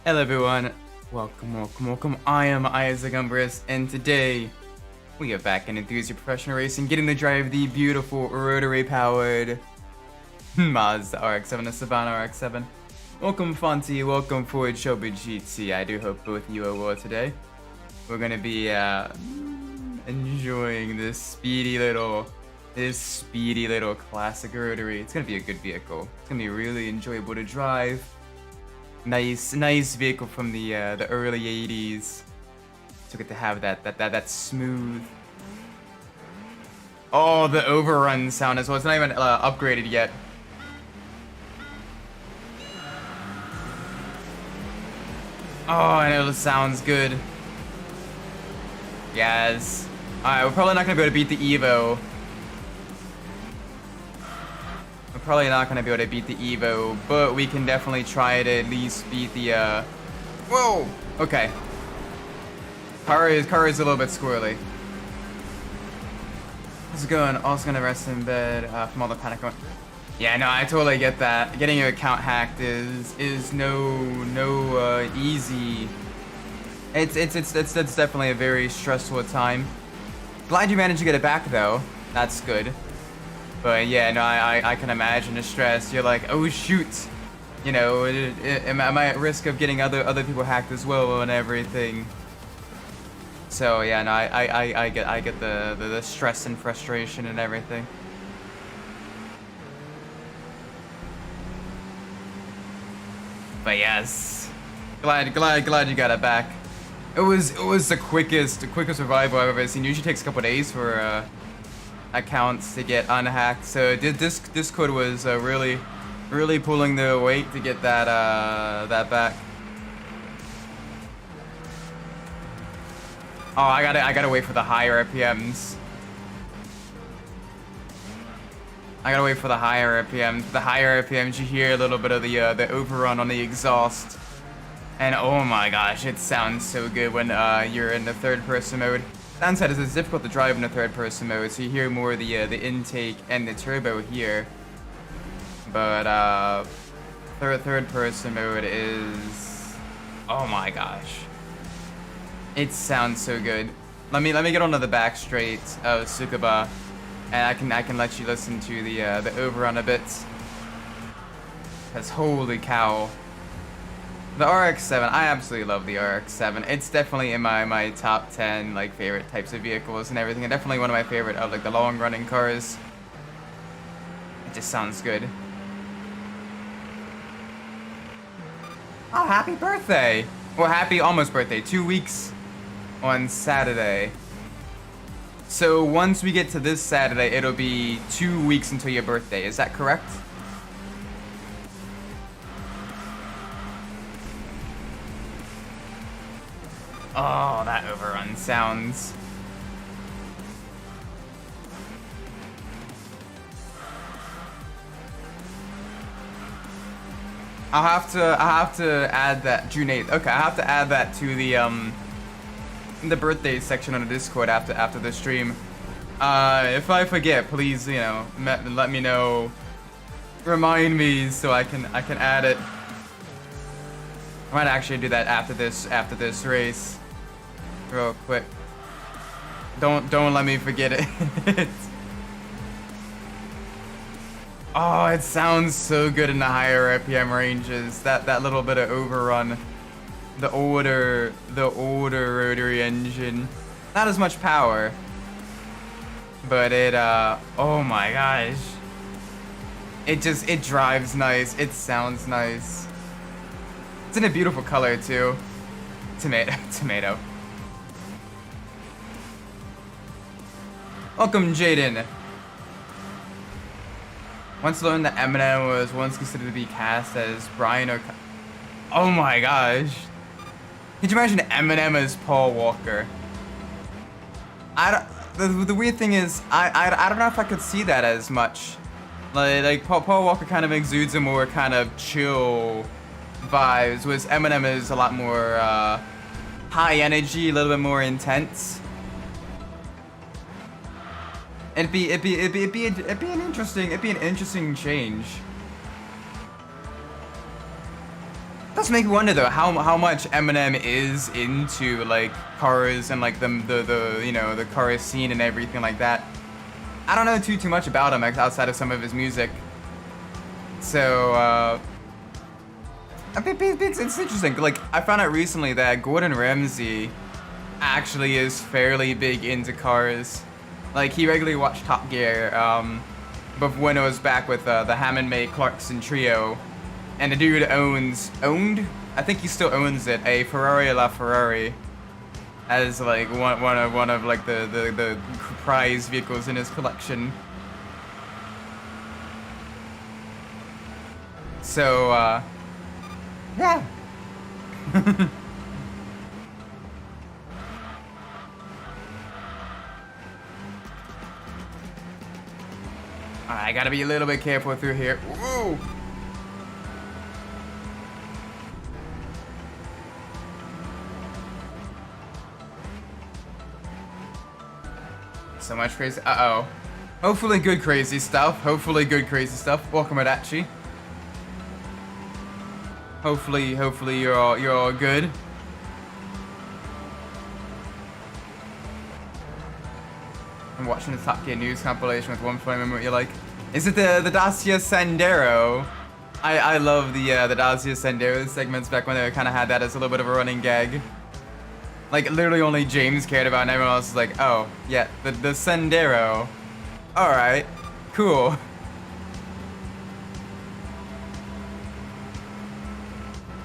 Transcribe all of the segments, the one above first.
Hello everyone, welcome. I am Isaac Umbras, and today we are back in Enthusia Professional Racing, getting to drive the beautiful rotary-powered Mazda RX-7 Savanna RX-7. Welcome Fonty, welcome Ford Shelby GT. I do hope both of you are well today. We're gonna be enjoying this speedy little classic rotary. It's gonna be a good vehicle. It's gonna be really enjoyable to drive. Nice vehicle from the early 80s. So get to have that smooth. Oh, the overrun sound as well. It's not even upgraded yet. Oh, I know, this sounds good. Yes. Alright, we're probably not gonna be able to beat the Evo. We're probably not gonna be able to beat the Evo, but we can definitely try to at least beat the Whoa! Okay. Car is a little bit squirrely. How's it going? Also gonna rest in bed from all the panic going. Yeah, no, I totally get that. Getting your account hacked is no easy. It's definitely a very stressful time. Glad you managed to get it back though. That's good. But yeah, no, I can imagine the stress. You're like, oh shoot, you know, am I at risk of getting other people hacked as well and everything? So yeah, no, I get the stress and frustration and everything. But yes, glad you got it back. It was the quickest revival I've ever seen. Usually takes a couple days for accounts to get unhacked. So this Discord was really pulling the weight to get that back. Oh, I gotta wait for the higher RPMs. I gotta wait for the higher RPMs. The higher RPMs, you hear a little bit of the overrun on the exhaust, and oh my gosh, it sounds so good when you're in the third-person mode. Downside is it's difficult to drive in the third-person mode, so you hear more of the intake and the turbo here. But third-person mode is, oh my gosh, it sounds so good. Let me get onto the back straight of Tsukuba, and I can let you listen to the overrun a bit. Cause holy cow. The RX-7, I absolutely love the RX-7. It's definitely in my top 10 like favorite types of vehicles and everything, and definitely one of my favorite of like the long-running cars. It just sounds good. Oh, happy birthday! Well, happy almost birthday. 2 weeks on Saturday. So once we get to this Saturday, it'll be 2 weeks until your birthday. Is that correct? Oh, that overrun sounds. I'll have to add that June 8th. Okay, I have to add that to the birthday section on the Discord after the stream. If I forget, please, you know, let me know. Remind me so I can add it. I might actually do that after this race, real quick. Don't let me forget it. Oh, it sounds so good in the higher RPM ranges. That little bit of overrun, the older rotary engine, not as much power, but it oh my gosh, it drives nice. It sounds nice. It's in a beautiful color too. Tomato. Welcome, Jaden. Once learned that Eminem was once considered to be cast as Brian O'Connor. Oh my gosh. Could you imagine Eminem as Paul Walker? The weird thing is, I don't know if I could see that as much. Like Paul Walker kind of exudes a more kind of chill vibes, whereas Eminem is a lot more high energy, a little bit more intense. It'd be an interesting change. does make me wonder though how much Eminem is into like cars and like the you know the car scene and everything like that. I don't know too much about him outside of some of his music. So it's interesting. Like I found out recently that Gordon Ramsay actually is fairly big into cars. Like he regularly watched Top Gear, but when it was back with the Hammond May Clarkson trio, and the dude owned, I think he still owns it, a Ferrari LaFerrari, as like one of like the prized vehicles in his collection. So yeah. I gotta be a little bit careful through here. Whoa! So much crazy. Uh-oh. Hopefully good crazy stuff. Hopefully good crazy stuff. Welcome, Adachi. Hopefully you're all good. I'm watching the Top Gear news compilation with one funny moment you're like, is it the Dacia Sandero? I love the Dacia Sandero segments back when they kind of had that as a little bit of a running gag. Like literally only James cared about and everyone else was like, oh yeah, the Sandero. Alright, cool.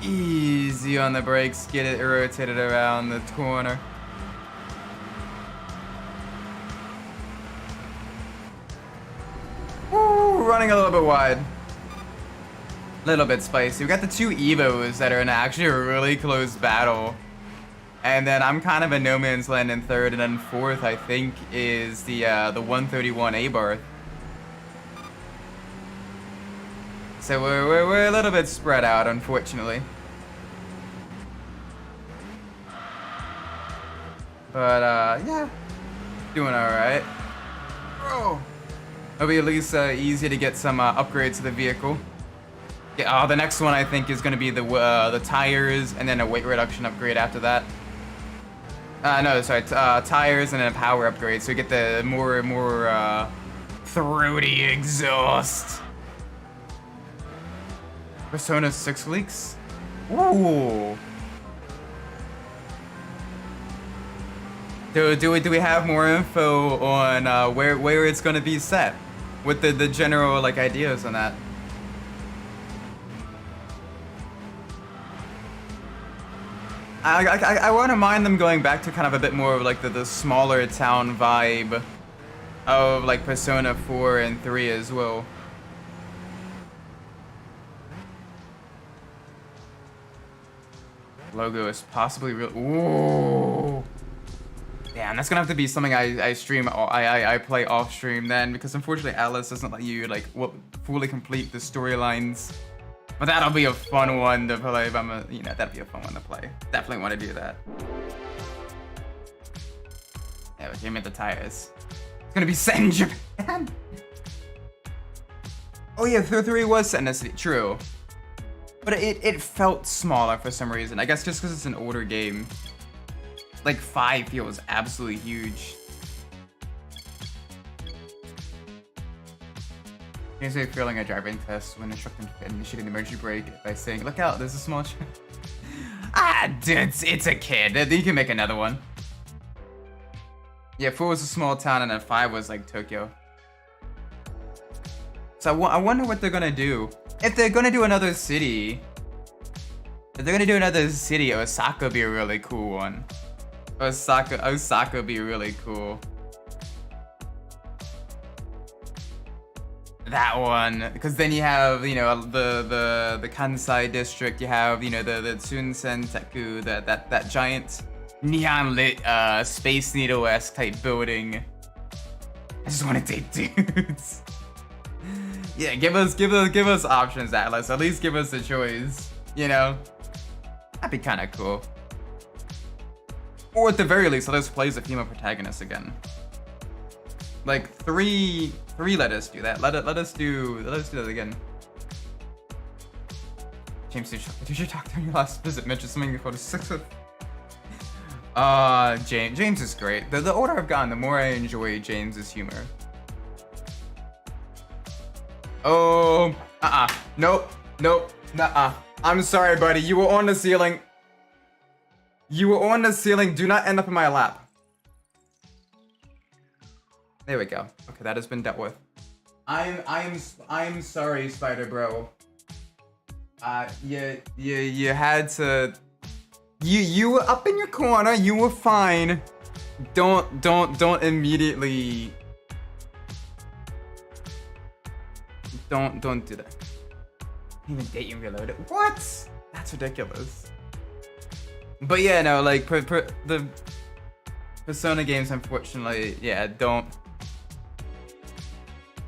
Easy on the brakes, get it rotated around the corner. Woo, running a little bit wide. Little bit spicy. We got the two Evos that are in actually a really close battle. And then I'm kind of in no man's land in third, and then fourth I think is the 131 Abarth. So we're a little bit spread out, unfortunately. But yeah, doing all right. Oh, it'll be at least easier to get some upgrades to the vehicle. Yeah, the next one I think is going to be the tires, and then a weight reduction upgrade after that. No, sorry, tires and then a power upgrade, so we get the more throaty exhaust. Persona 6 leaks? Ooh. Do we have more info on where it's gonna be set? With the general like ideas on that? I wouldn't mind them going back to kind of a bit more of like the smaller town vibe of like Persona 4 and 3 as well. Logo is possibly real. Ooh. Damn, that's gonna have to be something I stream. I play off stream then, because unfortunately Alice doesn't let you like fully complete the storylines. But that'll be a fun one to play. If that'd be a fun one to play. Definitely want to do that. Yeah, but give me the tires. It's gonna be set in Japan. Oh yeah, 3 was set in a city. True. But it felt smaller for some reason. I guess just because it's an older game. Like 5 feels absolutely huge. Here's a failing a driving test when instructing initiating the emergency brake by saying, "Look out, there's a small." Dude, it's a kid. You can make another one. Yeah, 4 was a small town, and then 5 was like Tokyo. So I wonder what they're gonna do. If they're gonna do another city, Osaka would be a really cool one. Osaka would be really cool. That one, because then you have, the Kansai district. You have, the Tsunsen-taku, that giant neon lit Space Needle-esque type building. I just want to date dudes. Yeah, give us options, Atlas. At least give us a choice. That'd be kind of cool. Or at the very least, let us play as a female protagonist again. Like 3, let us do that. Let us do that again. James, did you talk during your last visit? Mention something about 6 of... James is great. The older I've gotten, the more I enjoy James's humor. Oh, nope, nuh-uh. I'm sorry, buddy. You were on the ceiling. You were on the ceiling. Do not end up in my lap. There we go. Okay, that has been dealt with. I'm sorry, Spider Bro. You had to. You were up in your corner. You were fine. Don't immediately. Don't do that. Even date you reloaded. What? That's ridiculous. But yeah, no, like the Persona games, unfortunately, yeah, don't.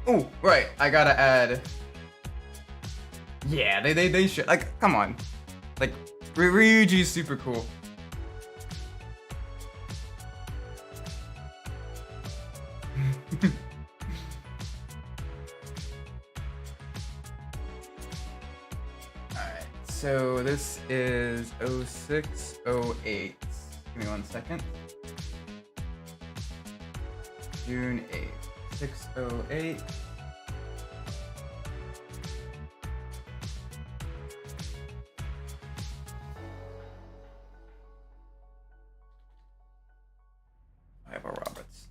Oh, right. I gotta add. Yeah, they should. Like, come on. Like, Ryuji's super cool. Alright, so this is 0608. Give me 1 second. June 8th. 608. Ivor Roberts.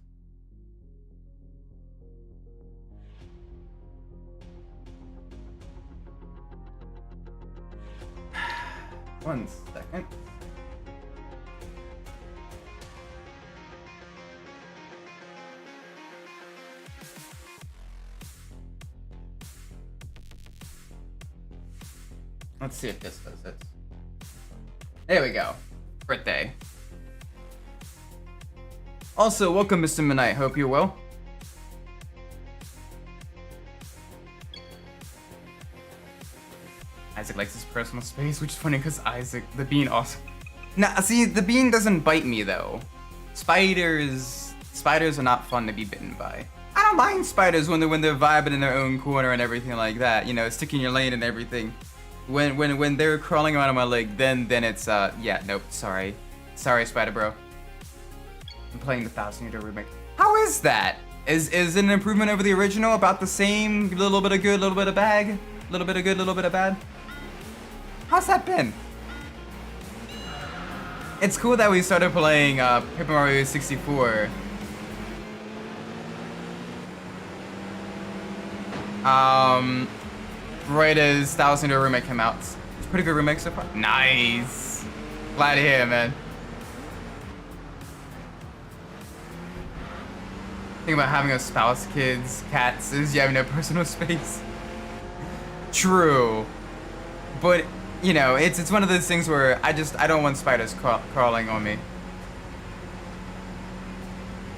One second. Let's see if this does it. There we go. Birthday. Also, welcome, Mr. Midnight. Hope you're well. Isaac likes his personal space, which is funny because Isaac, the bean also. Nah, see, the bean doesn't bite me though. Spiders are not fun to be bitten by. I don't mind spiders when they're vibing in their own corner and everything like that. You know, sticking your lane and everything. When they're crawling around on my leg, then it's yeah, nope, sorry, Spider Bro. I'm playing the 1000-year remake. How is that? Is it an improvement over the original? About the same? A little bit of good, little bit of bad? A little bit of good, little bit of bad? How's that been? It's cool that we started playing Paper Mario 64. Right as 1000-year remake came out. It's a pretty good remake so far. Nice. Glad to hear it, man. Think about having a spouse, kids, cats, is you have no personal space. True. But, you know, it's one of those things where I don't want spiders crawling on me.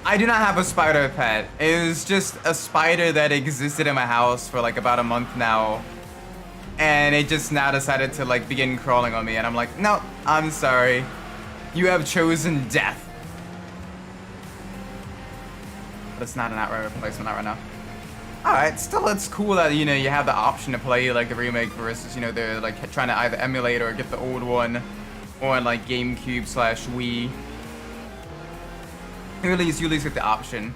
I do not have a spider pet. It was just a spider that existed in my house for like about a month now. And it just now decided to like begin crawling on me. And I'm like, no, I'm sorry. You have chosen death. But it's not an outright replacement, not right now. Alright, still it's cool that, you know, you have the option to play like the remake versus, you know, they're like trying to either emulate or get the old one on like GameCube/Wii. You at least get the option.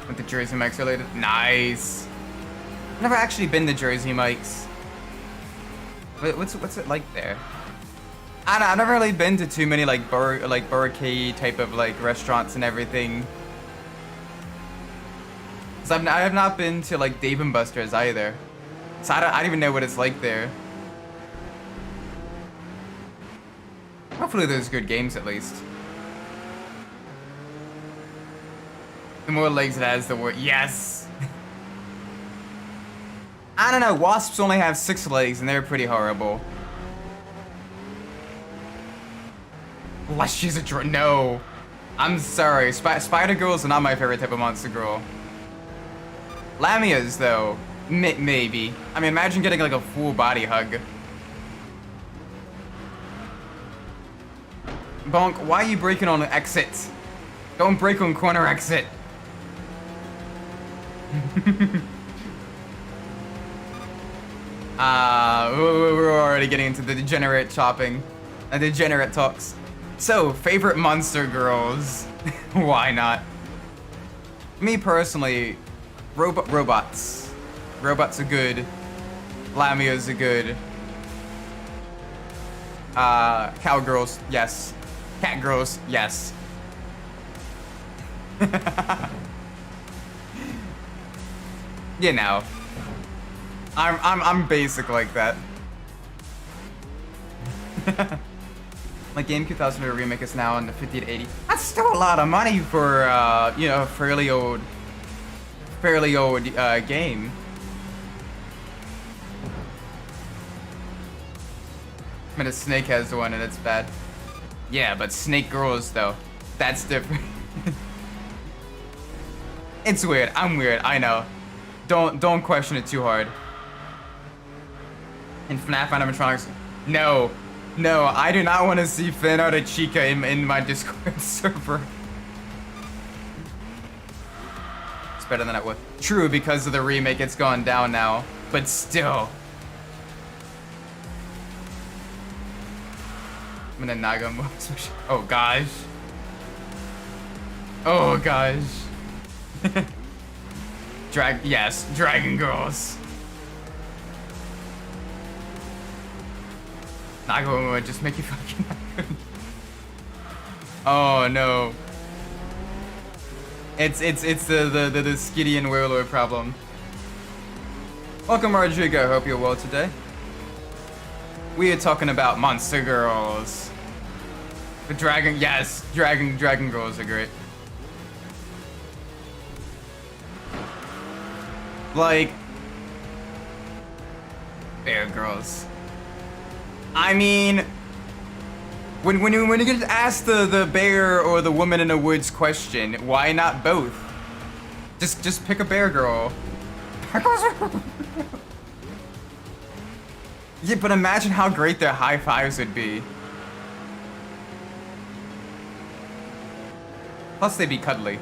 With the Jersey Mike's related. Nice. I've never actually been to Jersey Mike's. What's it like there? I don't know, I've never really been to too many like burricade type of like restaurants and everything. So I have not been to like Dave & Buster's either. So I don't even know what it's like there. Hopefully there's good games at least. The more legs it has, the worse. Yes! I don't know, wasps only have 6 legs and they're pretty horrible. She's a no. I'm sorry, spider girls are not my favorite type of monster girl. Lamias though, maybe. I mean, imagine getting like a full body hug. Bonk, why are you breaking on the exit? Don't break on corner exit. We're already getting into the degenerate chopping and degenerate talks. So, favorite monster girls? Why not? Me personally, robots. Robots are good. Lamias are good. Cowgirls, yes. Cat girls, yes. You know, I'm basic like that. Like GameCube 1000 remake is now in the 50 to 80. That's still a lot of money for you know, a fairly old game. I mean, a Snake has one and it's bad. Yeah, but Snake girls though, that's different. It's weird. I'm weird. I know. Don't question it too hard. In FNAF animatronics, no, I do not want to see fan art of Chica in my Discord server. It's better than it was. True, because of the remake, it's gone down now, but still. I'm gonna Naga moves. Oh gosh. Oh gosh. Yes, Dragon Girls. Naga would just make you fucking good. Oh no. It's the Skitty and Warlord problem. Welcome, Rodrigo. I hope you're well today. We are talking about monster girls. The dragon, yes, dragon girls are great. Like, bear girls. I mean, when you get asked the bear or the woman in the woods question, why not both? Just pick a bear girl. Yeah, but imagine how great their high fives would be. Plus, they'd be cuddly.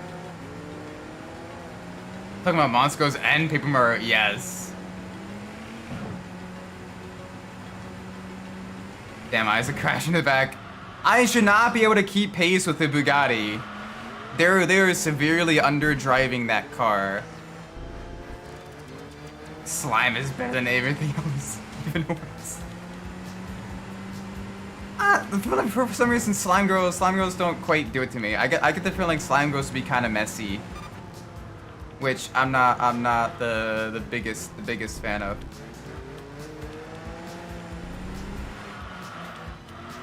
Talking about Monsters and Paper Mario, yes. Damn, Isaac crashed in the back. I should not be able to keep pace with the Bugatti. They're severely underdriving that car. Slime is better than everything else. Even worse. For some reason, slime girls don't quite do it to me. I get the feeling slime girls to be kind of messy, which I'm not the biggest fan of.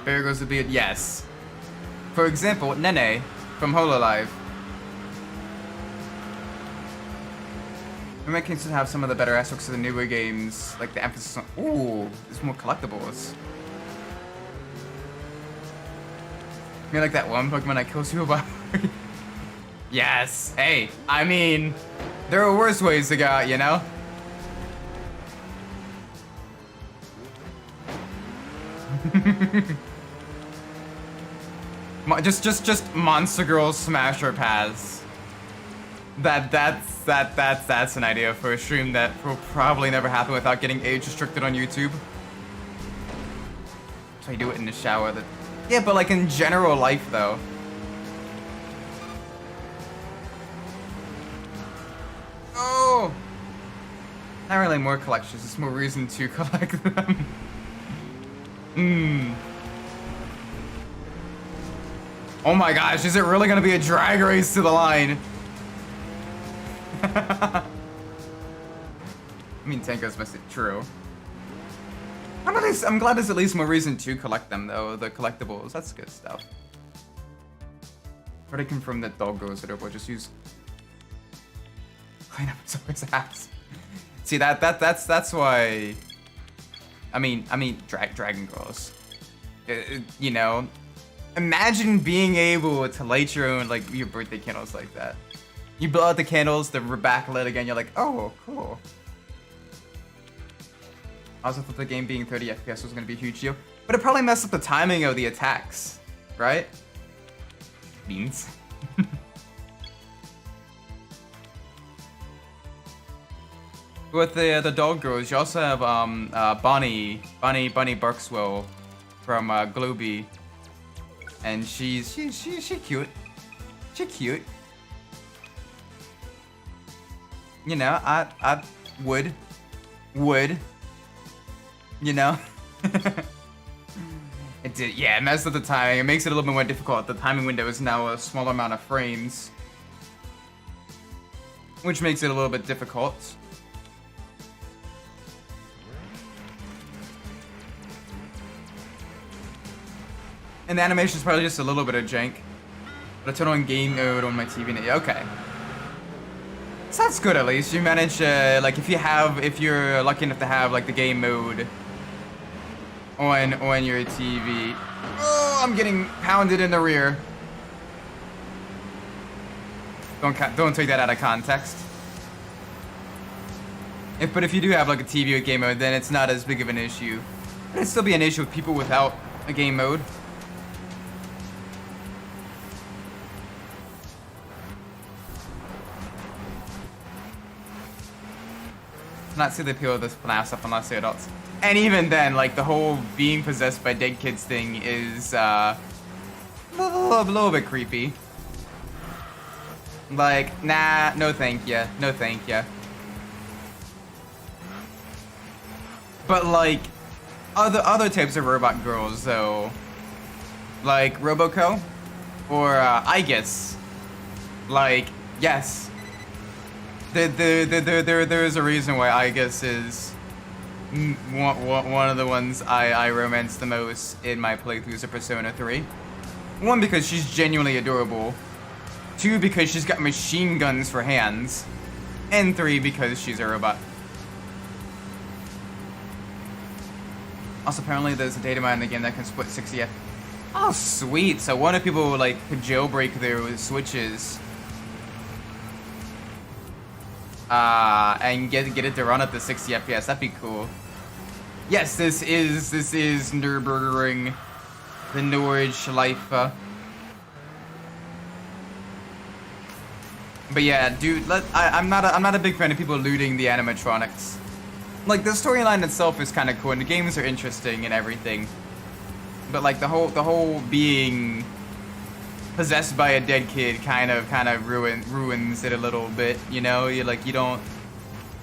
Bear girls would be yes. For example, Nene from Hololive. Remake can still have some of the better aspects of the newer games, like the emphasis on ooh, there's more collectibles. You like that one Pokemon that kills you by yes. Hey, I mean, there are worse ways to go out, you know? just Monster Girl Smasher Paths. That's an idea for a stream that will probably never happen without getting age restricted on YouTube. So I do it in the shower. Yeah, but like in general life though. Oh! Not really more collections, it's more reason to collect them. Oh my gosh, is it really gonna be a drag race to the line? I mean, Tanko's must be true. I'm glad there's at least more reason to collect them, though. The collectibles, that's good stuff. Where they come from that dog goes or just use clean up someone's ass. See that's why. I mean, Dragon Girls. You know, imagine being able to light your own like your birthday candles like that. You blow out the candles, they're backlit again. You're like, oh, cool. I also thought the game being 30 FPS was going to be a huge deal, but it probably messed up the timing of the attacks, right? Beans. With the dog girls, you also have Bonnie Barkswell from Glooby, and she's cute. She's cute. You know, I would, you know. It did, yeah, it messed up the timing. It makes it a little bit more difficult. The timing window is now a smaller amount of frames, which makes it a little bit difficult. And the animation is probably just a little bit of jank. But I turn on game mode on my TV. Okay. So that's good at least. You manage, like if you're lucky enough to have like the game mode on your TV. Oh, I'm getting pounded in the rear. Don't take that out of context. But if you do have like a TV with game mode, then it's not as big of an issue. But it'd still be an issue with people without a game mode. Not see the appeal of this FNAF stuff unless they're adults. And even then, like, the whole being possessed by dead kids thing is, a little bit creepy. Like, nah, no thank ya, no thank ya. But, like, other types of robot girls, though, like Roboco, or, I guess, like, yes. There is a reason why I guess is one of the ones I romance the most in my playthroughs of Persona 3. One, because she's genuinely adorable. Two, because she's got machine guns for hands. And three, because she's a robot. Also, apparently there's a data mine in the game that can split 60 FPS. Oh, sweet. So one of people like could jailbreak their switches. And get it to run at the 60 FPS. That'd be cool. Yes, this is Nürburgring, the Norwich life. But yeah, dude, I'm not a big fan of people looting the animatronics. Like, the storyline itself is kind of cool, and the games are interesting and everything. But like the whole being possessed by a dead kid kind of ruins it a little bit, you know. You don't.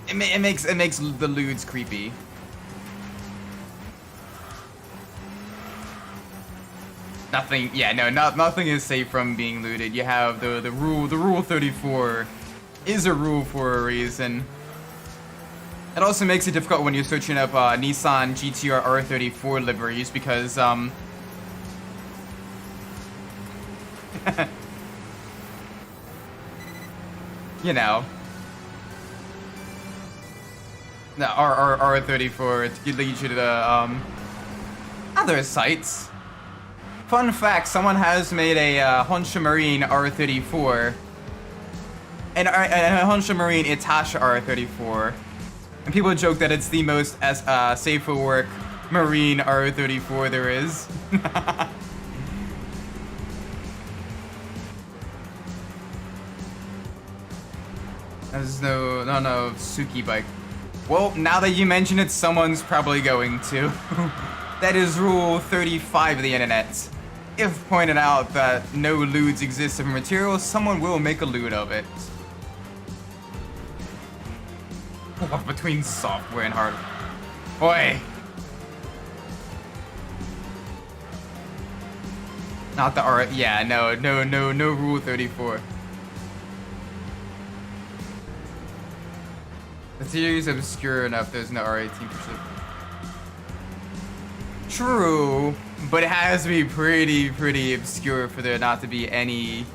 It makes the lewds creepy. Nothing. Yeah, no, nothing is safe from being looted. You have the rule 34 is a rule for a reason. It also makes it difficult when you're searching up Nissan GTR R34 liveries because you know, the R34 to lead you to the other sites. Fun fact: someone has made a Honsha Marine R34 and a Honsha Marine Itasha R34, and people joke that it's the most safe for work Marine R34 there is. There's no Suki bike. Well, now that you mention it, someone's probably going to. That is rule 35 of the internet. If pointed out that no lewds exist of material, someone will make a lewd of it. Oh, between software and hardware. Boy. Not the R. Yeah, no rule 34. The series is obscure enough, there's no R18 for sure. True, but it has to be pretty obscure for there not to be any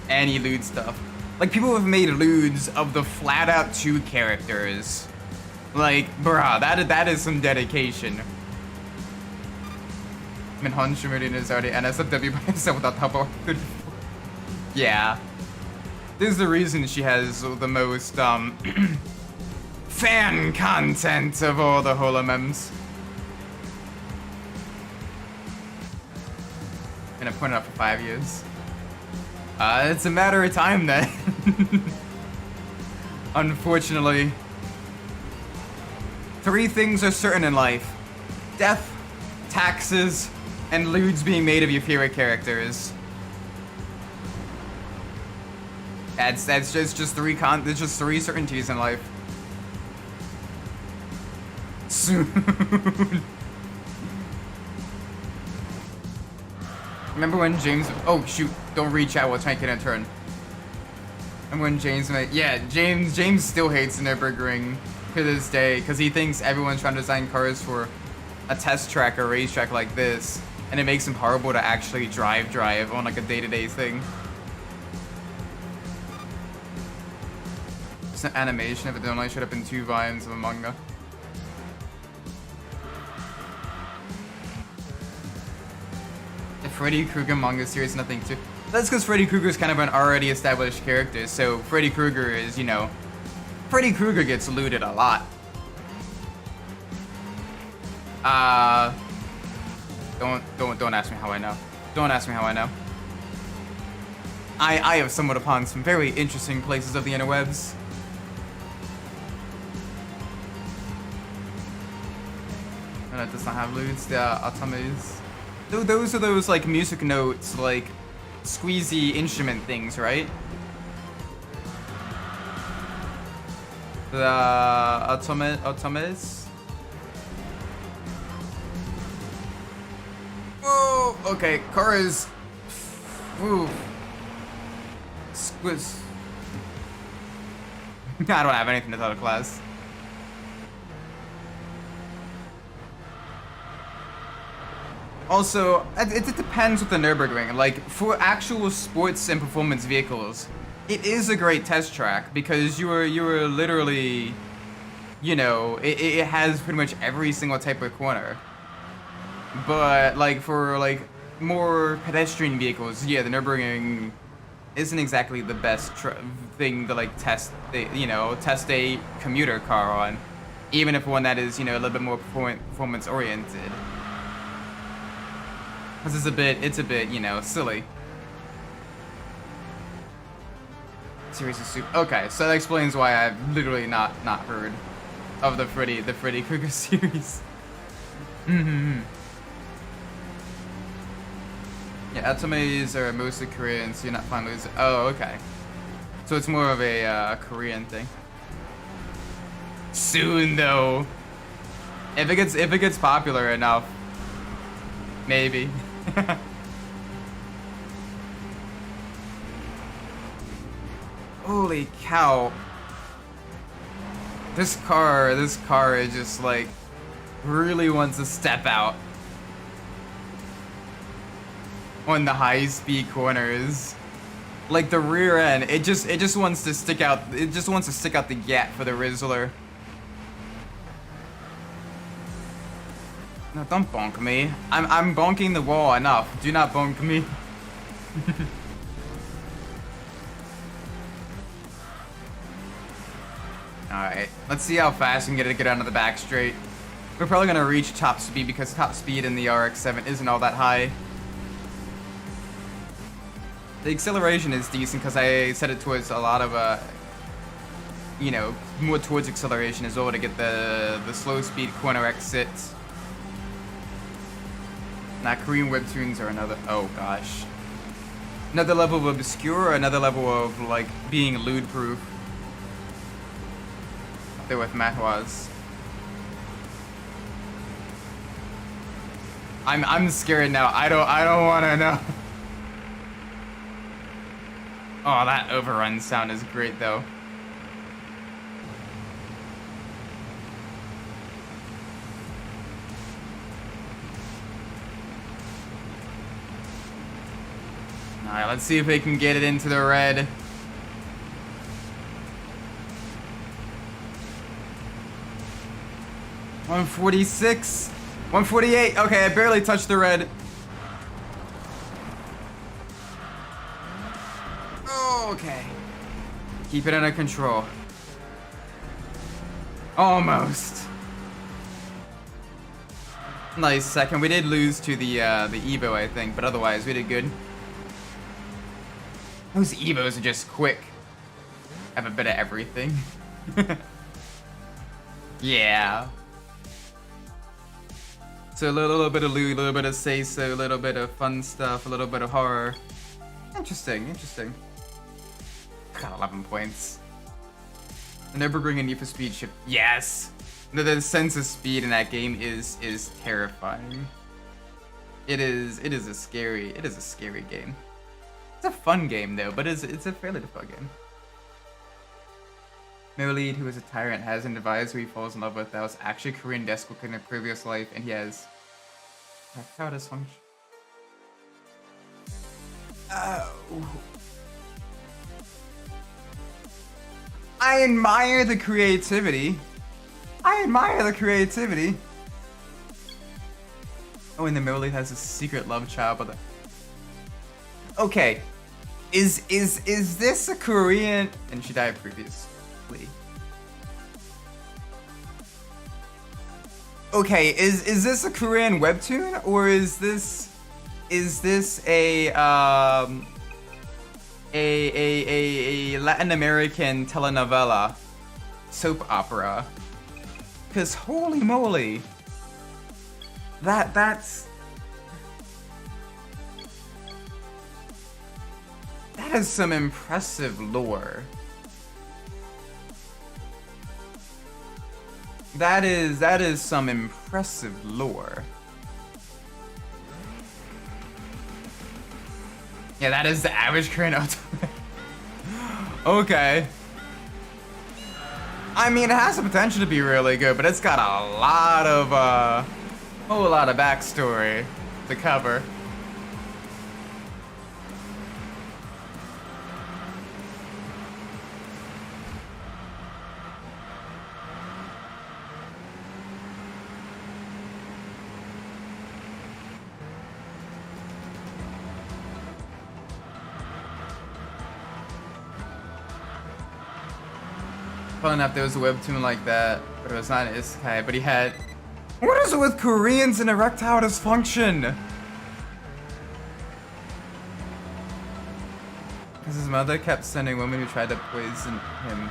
lewd stuff. Like, people have made lewds of the Flat Out 2 characters. Like, bruh, that is some dedication. I mean, Honsha Marine is already NSFW by himself without help. Yeah. This is the reason she has the most, fan content of all the holomems. And I pointed out for 5 years. It's a matter of time then. Unfortunately. 3 things are certain in life: death, taxes, and lewds being made of your favorite characters. That's just 3 there's just 3 certainties in life. Soon. Remember when James? Oh shoot! Don't reach out while trying to get a turn. And when James, yeah, James still hates Nürburgring to this day because he thinks everyone's trying to design cars for a test track or racetrack like this, and it makes him horrible to actually drive on like a day-to-day thing. It's an animation if it only showed up in 2 volumes of a manga. The Freddy Krueger manga series, nothing too. That's because Freddy Krueger is kind of an already established character, so Freddy Krueger is, you know, Freddy Krueger gets looted a lot. Don't ask me how I know. Don't ask me how I know. I have stumbled upon some very interesting places of the interwebs. And it does not have loots, the automotives. Those are those like music notes, like squeezy instrument things, right? The automotives. Whoa! Okay, car is. Ooh. Squiz. I don't have anything to tell the class. Also, it depends with the Nürburgring. Like, for actual sports and performance vehicles, it is a great test track because you are literally, you know, it has pretty much every single type of corner. But like for like more pedestrian vehicles, yeah, the Nürburgring isn't exactly the best thing to like test a commuter car on, even if one that is, you know, a little bit more performance oriented. Because it's a bit, you know, silly. Series of soup. Okay, so that explains why I've literally not heard of the Freddy Krueger series. Mm-hmm. Yeah, automotives are mostly Korean, so you're not finding losing. Oh, okay. So it's more of a Korean thing. Soon, though. If it gets popular enough, maybe. Holy cow. This car is just like really wants to step out on the high-speed corners. Like the rear end, it just wants to stick out. It just wants to stick out the gap for the Rizzler. No, don't bonk me. I'm bonking the wall enough. Do not bonk me. Alright, let's see how fast we can get out of the back straight. We're probably gonna reach top speed because top speed in the RX-7 isn't all that high. The acceleration is decent because I set it towards a lot of, you know, more towards acceleration as well to get the slow speed corner exits. Now, Korean webtoons are another, oh gosh. Another level of obscure, another level of, like, being lewd-proof. Up there with manhwas. I'm scared now. I don't wanna know. Oh, that overrun sound is great though. Alright, let's see if we can get it into the red. $146, $148. Okay, I barely touched the red. Okay. Keep it under control. Almost. Nice second. We did lose to the Evo, I think, but otherwise we did good. Those Evos are just quick. Have a bit of everything. Yeah. So a little bit of loot, a little bit of say-so, a little bit of fun stuff, a little bit of horror. Interesting, interesting. Got 11 points. The Nürburgring Need for Speed ship. Yes! The sense of speed in that game is terrifying. It is a scary game. It's a fun game though, but it's a fairly fun game. Male lead, who is a tyrant, has an advisor he falls in love with that was actually a Korean desk worker in a previous life, and he has erectile dysfunction. I admire the creativity. Oh, and the male lead has a secret love child, but okay. Is this a Korean? And she died previously. Okay, is this a Korean webtoon, or is this a Latin American telenovela soap opera? Cause holy moly, that is some impressive lore. That is some impressive lore. Yeah, that is the average Korean automotive. Okay. I mean, it has the potential to be really good, but it's got a lot of whole lot of backstory to cover. Fun enough, there was a webtoon like that, but it was not an isekai, but he had... What is it with Koreans and erectile dysfunction? Because his mother kept sending women who tried to poison him.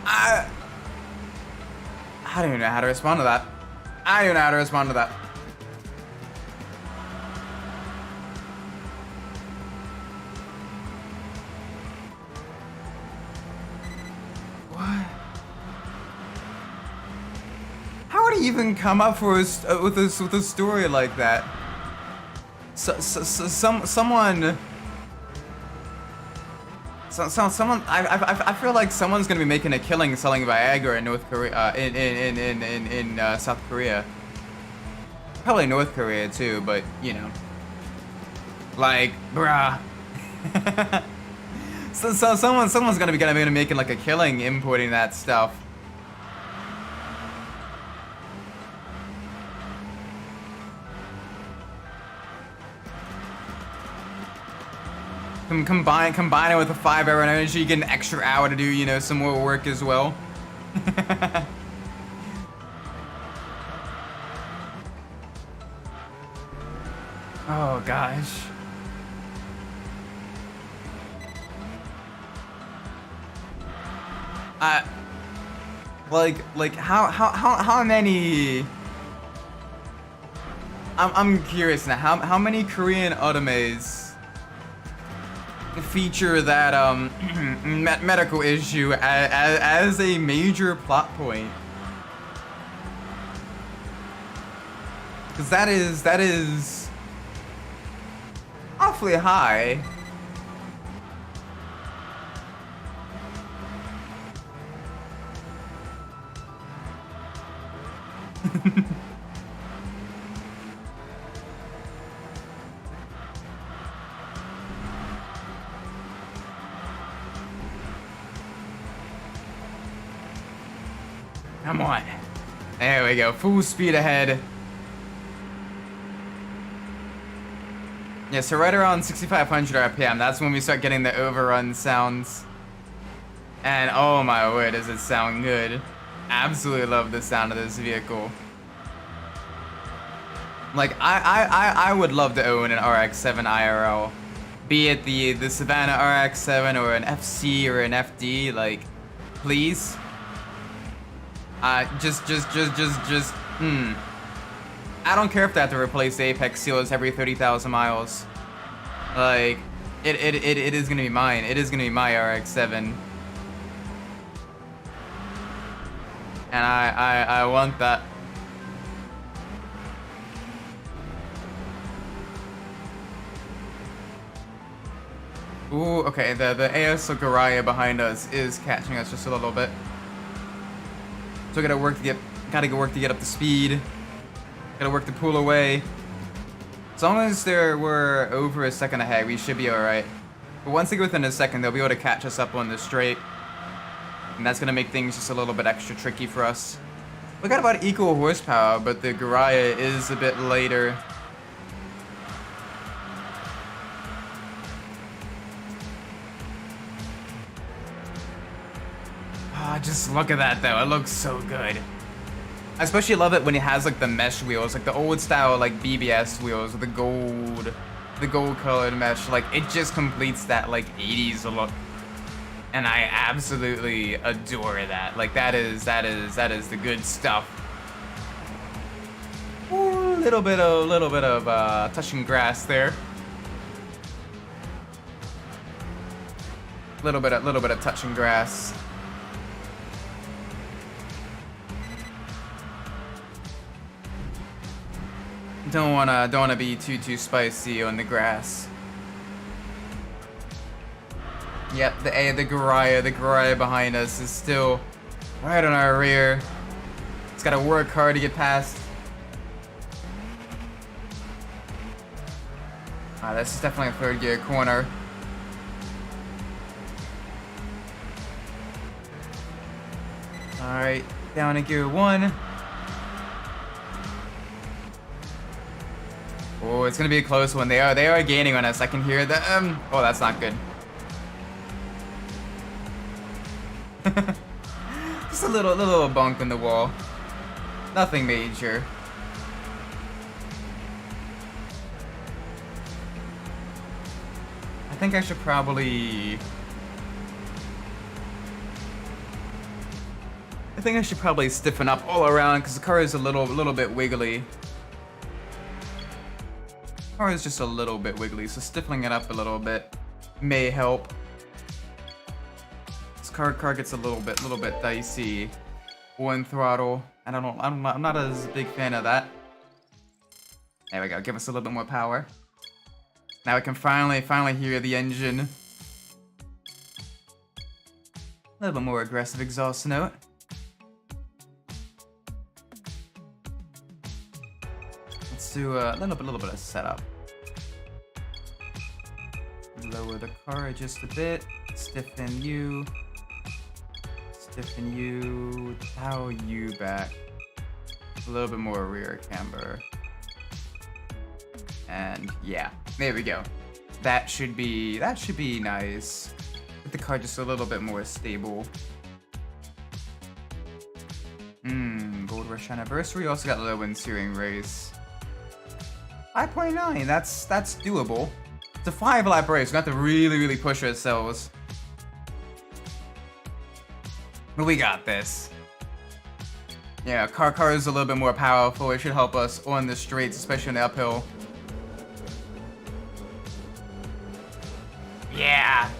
I don't even know how to respond to that. Even come up with a story like that? Someone. I feel like someone's gonna be making a killing selling Viagra in North Korea, in South Korea. Probably North Korea too, but you know, like, bruh. so someone's gonna be making like a killing importing that stuff. Combine it with a 5-hour energy, you get an extra hour to do, you know, some more work as well. Oh gosh. Like how many? I'm curious now. How many Korean animes feature that medical issue as a major plot point? Because that is awfully high. Come on. There we go. Full speed ahead. Yeah, so right around 6,500 RPM, that's when we start getting the overrun sounds. And oh my word, does it sound good. Absolutely love the sound of this vehicle. Like, I would love to own an RX-7 IRL. Be it the Savanna RX-7 or an FC or an FD, like, please. I don't care if they have to replace the apex seals every 30,000 miles. Like, it is gonna be mine. It is gonna be my RX-7. And I want that. Ooh, okay, the AS Garaya behind us is catching us just a little bit. So gotta work to get up to speed. Gotta work to pull away. As long as we're over a second ahead, we should be alright. But once they get within a second, they'll be able to catch us up on the straight. And that's gonna make things just a little bit extra tricky for us. We got about equal horsepower, but the Garaya is a bit later. Just look at that though, it looks so good. I especially love it when it has like the mesh wheels, like the old style like BBS wheels with the gold colored mesh. Like it just completes that like 80s look. And I absolutely adore that. Like that is the good stuff. Ooh, little bit of touching grass there. Little bit of touching grass. Don't wanna be too spicy on the grass. Yep, the Garaya behind us is still right on our rear. It's gotta work hard to get past. This is definitely a third gear corner. Alright, down in gear 1. Oh, it's gonna be a close one. They are gaining on us. I can hear the oh, that's not good. Just a little bump in the wall. Nothing major. I think I should probably stiffen up all around because the car is a little bit wiggly. Car is just a little bit wiggly, so stiffening it up a little bit may help. This car gets a little bit dicey. One throttle, and I'm not as big fan of that. There we go. Give us a little bit more power. Now we can finally hear the engine. A little bit more aggressive exhaust note. Let's do a little bit of setup. Lower the car just a bit. Stiffen you. Pow you back. A little bit more rear camber. And yeah, there we go. That should be nice. Get the car just a little bit more stable. Gold Rush anniversary. Also got low end steering race. 5.9. That's doable. It's a 5-lap race. We have to really push ourselves. But we got this. Yeah, car is a little bit more powerful. It should help us on the straights, especially on the uphill. Yeah.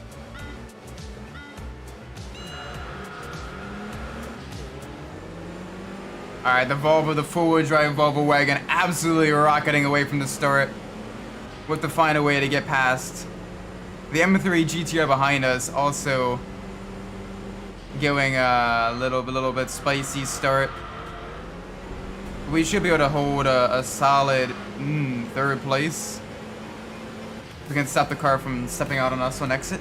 Alright, the forward drive Volvo wagon absolutely rocketing away from the start. We'll have to find a way to get past. The M3 GTR behind us also going a little bit spicy start. We should be able to hold a solid third place. We can stop the car from stepping out on us on exit.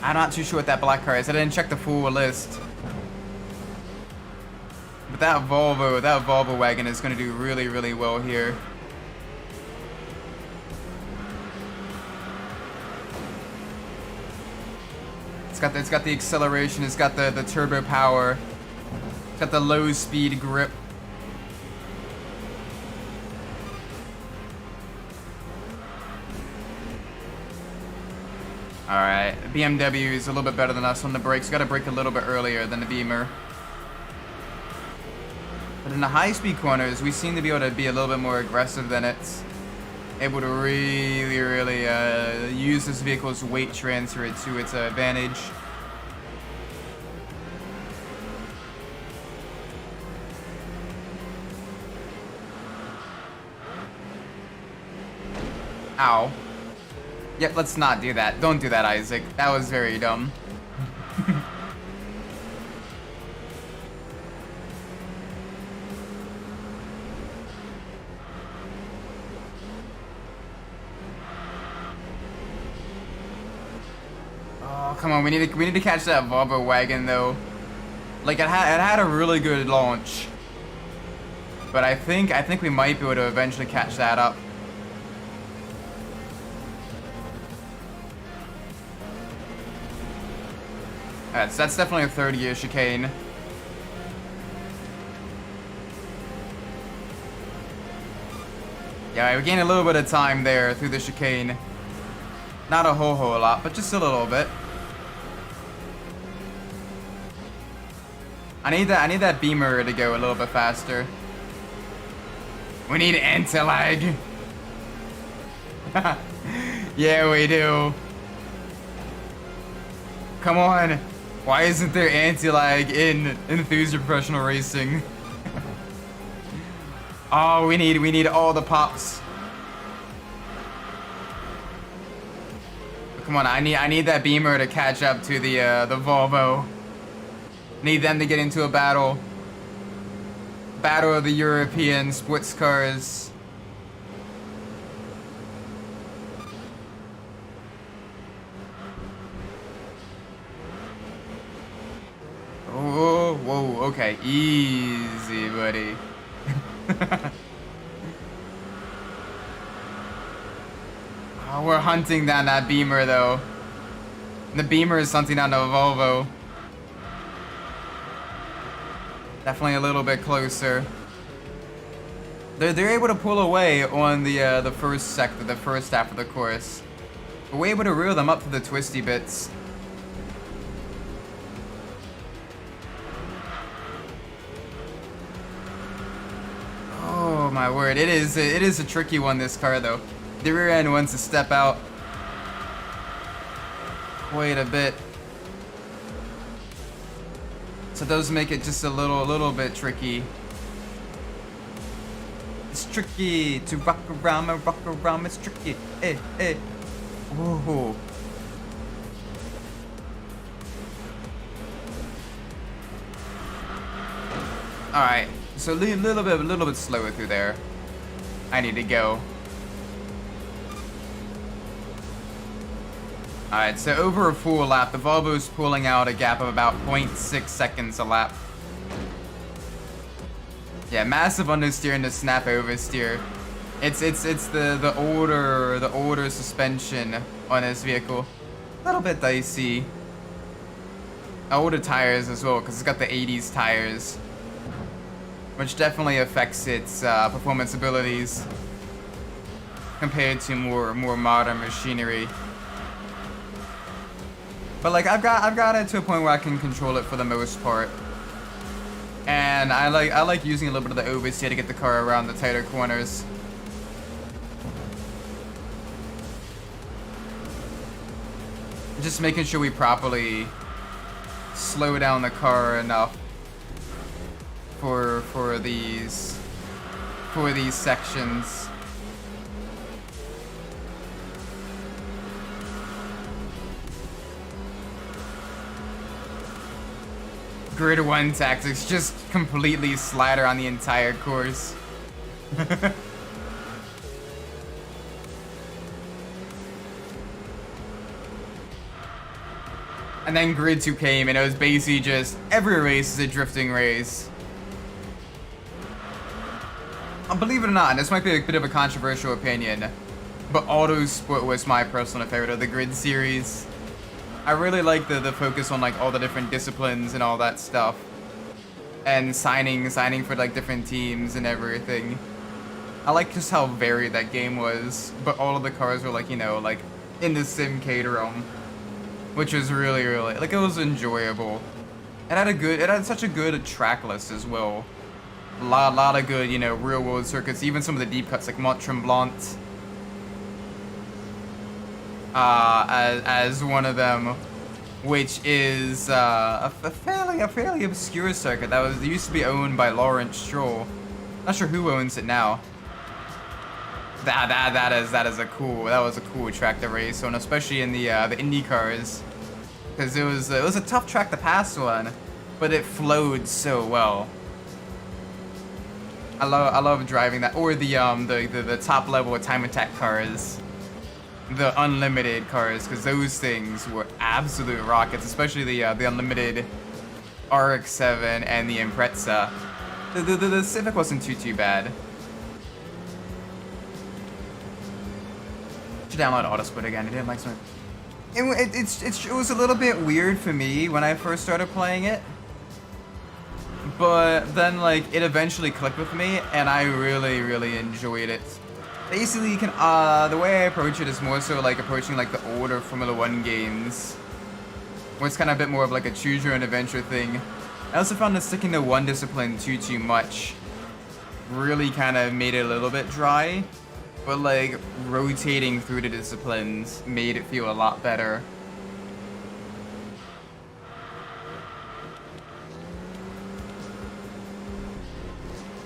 I'm not too sure what that black car is. I didn't check the full list. But that Volvo wagon is going to do really well here. It's got the acceleration, it's got the turbo power, it's got the low speed grip. Alright, BMW is a little bit better than us on the brakes. Got to brake a little bit earlier than the Beamer. But in the high-speed corners, we seem to be able to be a little bit more aggressive than it. Able to really use this vehicle's weight transfer to its advantage. Ow. Yep, let's not do that. Don't do that, Isaac. That was very dumb. Oh, come on. We need to catch that Volvo wagon though. Like it had a really good launch. But I think we might be able to eventually catch that up. Alright, so that's definitely a third gear chicane. Yeah, we gained a little bit of time there through the chicane. Not a whole lot, but just a little bit. I need that Beamer to go a little bit faster. We need anti-lag. Yeah, we do. Come on. Why isn't there anti-lag in Enthusia Professional Racing? Oh, we need all the pops. Come on, I need that Beamer to catch up to the Volvo. Need them to get into a battle. Battle of the European sports cars. Oh, whoa, okay. Easy, buddy. Oh, we're hunting down that Beamer, though. The Beamer is hunting down the Volvo. Definitely a little bit closer. They're able to pull away on the first sector, the first half of the course. But we're able to reel them up to the twisty bits. Oh my word, it is a tricky one, this car though. The rear end wants to step out quite a bit. So those make it just a little bit tricky. It's tricky to rock around, it's tricky. Hey, hey. Whoa. Alright, so a little bit slower through there. I need to go. Alright, so over a full lap, the Volvo's pulling out a gap of about 0.6 seconds a lap. Yeah, massive understeer and the snap oversteer. It's the older suspension on this vehicle. A little bit dicey. Older tires as well, because it's got the 80s tires. Which definitely affects its performance abilities compared to more modern machinery. But like I've got it to a point where I can control it for the most part. And I like using a little bit of the oversteer to get the car around the tighter corners. Just making sure we properly slow down the car enough for these sections. Grid 1 tactics, just completely slider on the entire course. And then Grid 2 came and it was basically just every race is a drifting race. Believe it or not, this might be a bit of a controversial opinion, but Autosport was my personal favorite of the Grid series. I really like the focus on like all the different disciplines and all that stuff, and signing for like different teams and everything. I like just how varied that game was, but all of the cars were like, you know, like in the sim realm. which was really, really, like, it was enjoyable. It had such a good track list as well. Lot of good, you know, real world circuits, even some of the deep cuts like Mont Tremblant. As one of them, which is a fairly obscure circuit that used to be owned by Lawrence Stroll. Not sure who owns it now. That was a cool track to race on, especially in the Indy cars, because it was a tough track to pass on, but it flowed so well. I love driving that, or the top level time attack cars, the unlimited cars, because those things were absolute rockets, especially the unlimited RX-7 and the Impreza. The Civic wasn't too bad. Should download Autosplit again. I didn't like some. It was a little bit weird for me when I first started playing it, but then like it eventually clicked with me, and I really enjoyed it. Basically, you can the way I approach it is more so like approaching like the older Formula 1 games, where it's kind of a bit more of like a choose your own adventure thing. I also found that sticking to one discipline too much really kind of made it a little bit dry, but like rotating through the disciplines made it feel a lot better.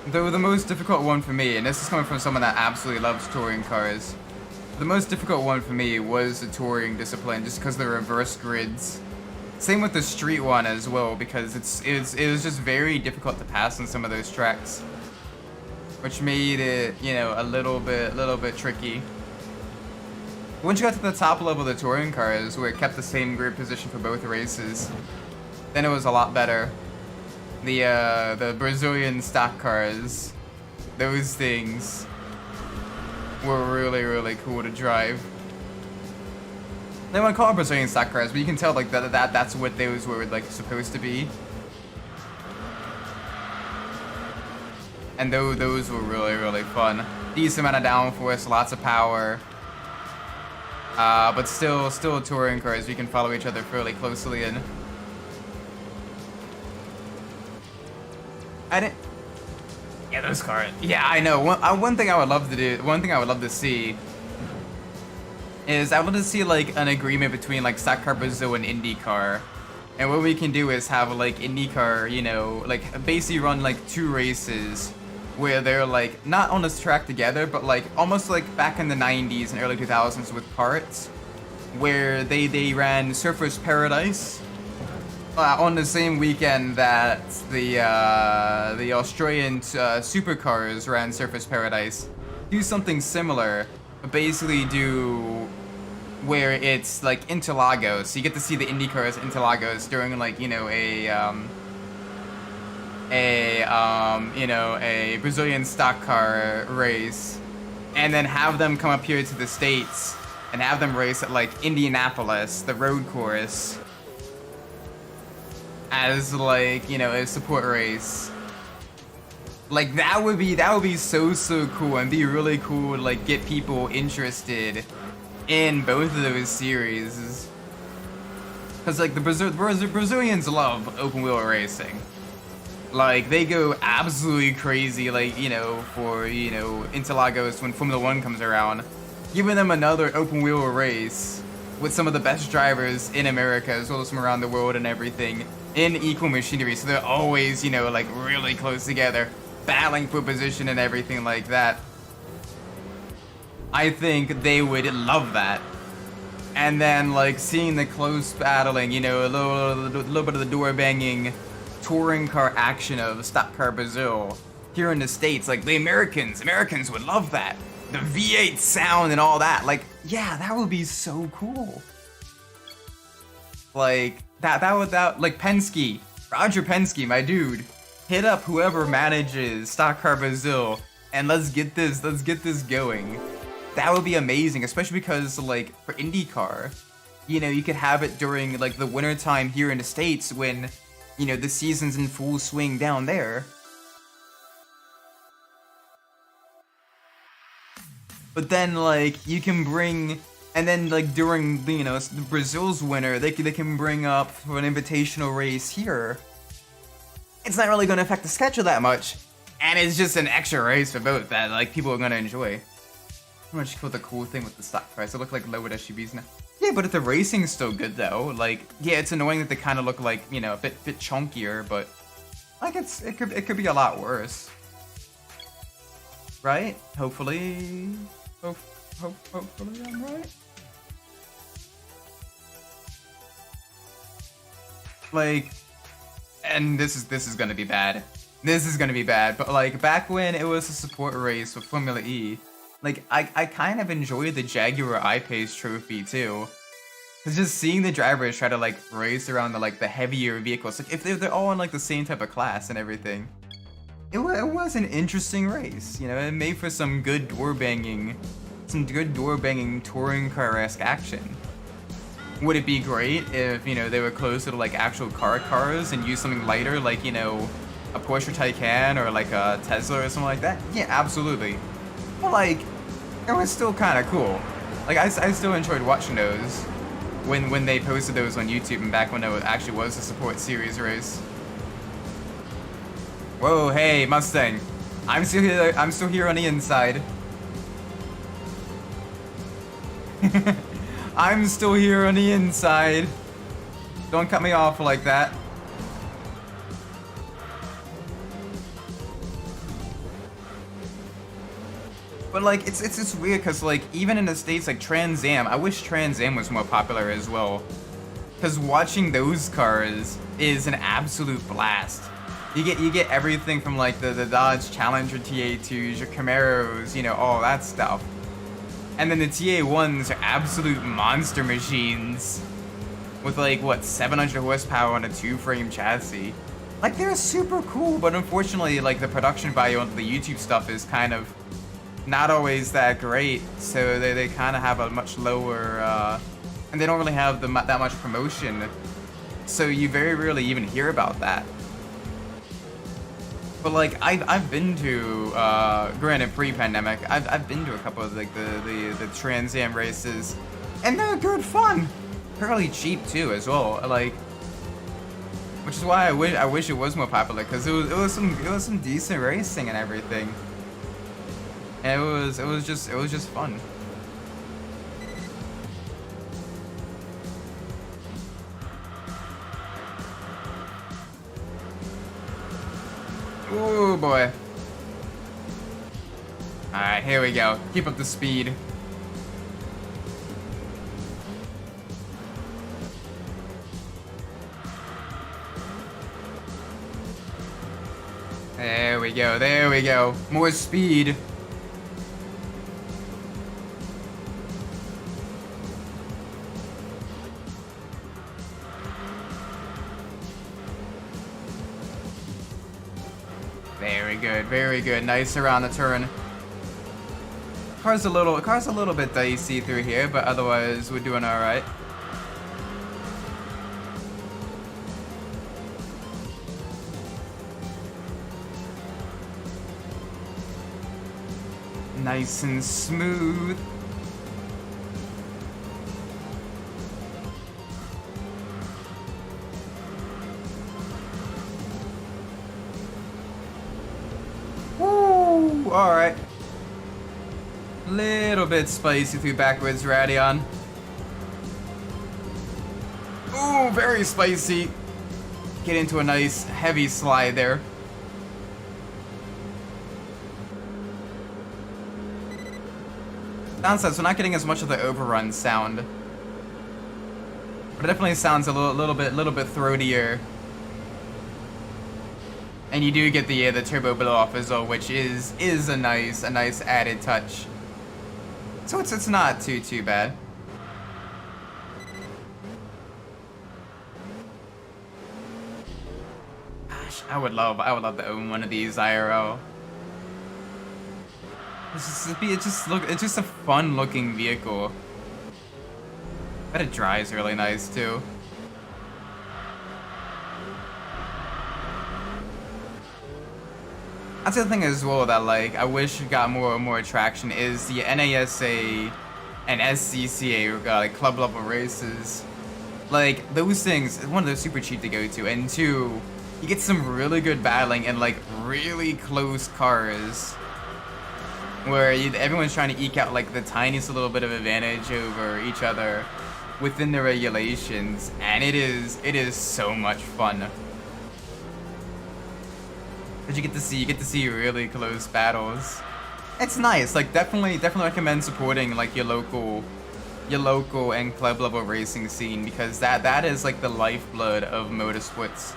Though the most difficult one for me, and this is coming from someone that absolutely loves touring cars, the most difficult one for me was the touring discipline, just because of the reverse grids. Same with the street one as well, because it was just very difficult to pass on some of those tracks, which made it, you know, a little bit tricky. Once you got to the top level of the touring cars, where it kept the same grid position for both races, then it was a lot better. The Brazilian stock cars, those things were really cool to drive. They wouldn't call it Brazilian stock cars, but you can tell like that's what those were like supposed to be. And those were really fun. Decent amount of downforce, lots of power. But still touring cars, you can follow each other fairly closely in. Yeah, those cars. Yeah, I know. One thing I would love to do, one thing I would love to see, is I would love to see like an agreement between like Stock Car Brazil and IndyCar. And what we can do is have like IndyCar, you know, like basically run like 2 races where they're like not on this track together, but like almost like back in the 90s and early 2000s with parts, where they ran Surfers Paradise on the same weekend that the Australian supercars ran Surfers Paradise. Do something similar, but basically do where it's like Interlagos. So you get to see the IndyCars Interlagos during like, you know, a Brazilian stock car race, and then have them come up here to the States and have them race at like Indianapolis, the road course, as like, you know, a support race. Like that would be so cool, and be really cool to like get people interested in both of those series. Cause like the Brazilians love open wheel racing. Like they go absolutely crazy, like, you know, for, you know, Interlagos when Formula 1 comes around, giving them another open wheel race with some of the best drivers in America as well as from around the world and everything in equal machinery. So they're always, you know, like really close together, battling for position and everything like that. I think they would love that. And then like seeing the close battling, you know, a little bit of the door banging touring car action of Stock Car Brazil here in the States, like the Americans would love that. The V8 sound and all that, like, yeah, that would be so cool. Like that would like Penske, Roger Penske, my dude, hit up whoever manages Stock Car Brazil and let's get this going. That would be amazing, especially because like for IndyCar, you know, you could have it during like the winter time here in the States when, you know, the season's in full swing down there. But then like you can bring, And then like during Brazil's winter, they can bring up for an invitational race here. It's not really going to affect the schedule that much, and it's just an extra race for both that like people are going to enjoy. Pretty much the cool thing with the stock price. They look like lowered SUVs now. Yeah, but if the racing's still good though, like yeah, it's annoying that they kind of look like a bit chunkier, but like it could be a lot worse, right? Hopefully, hopefully I'm right. Like, and this is gonna be bad. This is gonna be bad. But like back when it was a support race with Formula E, like I kind of enjoyed the Jaguar I-Pace trophy too. Cause just seeing the drivers try to like race around the heavier vehicles, like if they're all in like the same type of class and everything, it was an interesting race. It made for some good door banging touring car-esque action. Would it be great if, they were closer to like actual cars and use something lighter like, a Porsche Taycan or like a Tesla or something like that? Yeah, absolutely. But like, it was still kind of cool. Like I still enjoyed watching those when they posted those on YouTube and back when it actually was a support series race. Whoa, hey, Mustang. I'm still here on the inside. I'm still here on the inside. Don't cut me off like that. But like, it's weird because like even in the States, like Trans Am, I wish Trans Am was more popular as well. Because watching those cars is an absolute blast. You get everything from like the Dodge Challenger TA2s, your Camaros, all that stuff. And then the TA1s are absolute monster machines with like, what, 700 horsepower on a 2-frame chassis. Like, they're super cool, but unfortunately, like, the production value on the YouTube stuff is kind of not always that great, so they kind of have a much lower, and they don't really have that much promotion, so you very rarely even hear about that. But like I've been to granted pre-pandemic, I've been to a couple of like the Trans Am races, and they're good fun, fairly cheap too as well. Like, which is why I wish it was more popular, because it was some decent racing and everything, and it was just fun. Ooh, boy. Alright, here we go. Keep up the speed. There we go, there we go. More speed. Very good. Nice around the turn. Car's a little bit dicey through here, but otherwise we're doing all right. Nice and smooth. Alright. Little bit spicy through backwards Radion. Ooh, very spicy. Get into a nice heavy slide there. Downside, so we're not getting as much of the overrun sound. But it definitely sounds a little bit throatier. And you do get the turbo blow off as well, which is a nice added touch. So it's not too bad. Gosh, I would love to own one of these IRL. It's just a fun looking vehicle. But it drives really nice too. That's the thing as well that like I wish got more traction is the NASA and SCCA, like club level races. Like those things, one, they're super cheap to go to, and two, you get some really good battling in like really close cars, where everyone's trying to eke out like the tiniest little bit of advantage over each other within the regulations, and it is so much fun. But you get to see really close battles. It's nice. Like definitely recommend supporting like your local and club level racing scene, because that is like the lifeblood of motorsports.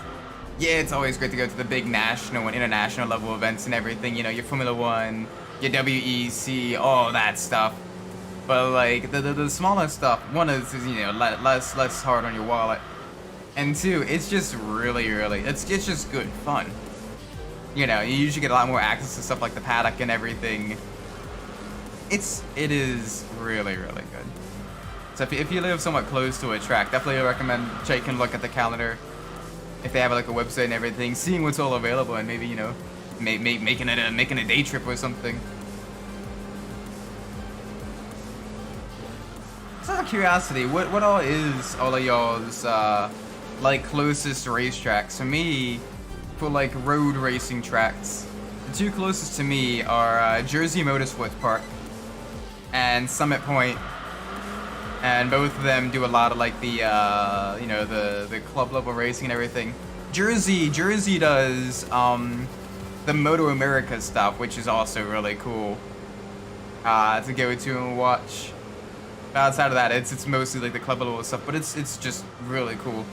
Yeah, it's always great to go to the big national and international level events and everything, you know, your Formula 1, your WEC, all that stuff. But like the smaller stuff, one is, you know, less hard on your wallet. And two, it's just really it's just good fun. You know, you usually get a lot more access to stuff like the paddock and everything. It is really good. So if you live somewhat close to a track, definitely recommend taking a look at the calendar. If they have like a website and everything, seeing what's all available, and maybe, you know, making a day trip or something. Just out of curiosity, what all is all of y'all's like closest racetracks? For me, for like road racing tracks, the two closest to me are Jersey Motorsports Park and Summit Point, and both of them do a lot of like the you know, the club level racing and everything. Jersey does the Moto America stuff, which is also really cool to go to and watch. Outside of that, it's mostly like the club level stuff, but it's just really cool.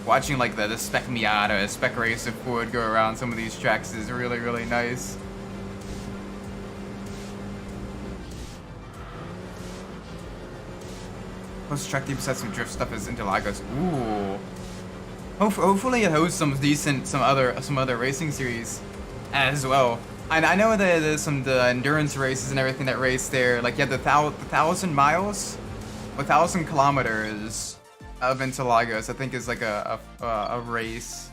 Watching like the Spec Miata, Spec Racer Ford go around some of these tracks is really nice. Most track besides some drift stuff is Interlagos. Ooh. Hopefully it hosts some other racing series as well. I know that there's some the endurance races and everything that race there. Like, yeah, the 1,000 miles, 1,000 kilometers of Interlagos, I think, is like a race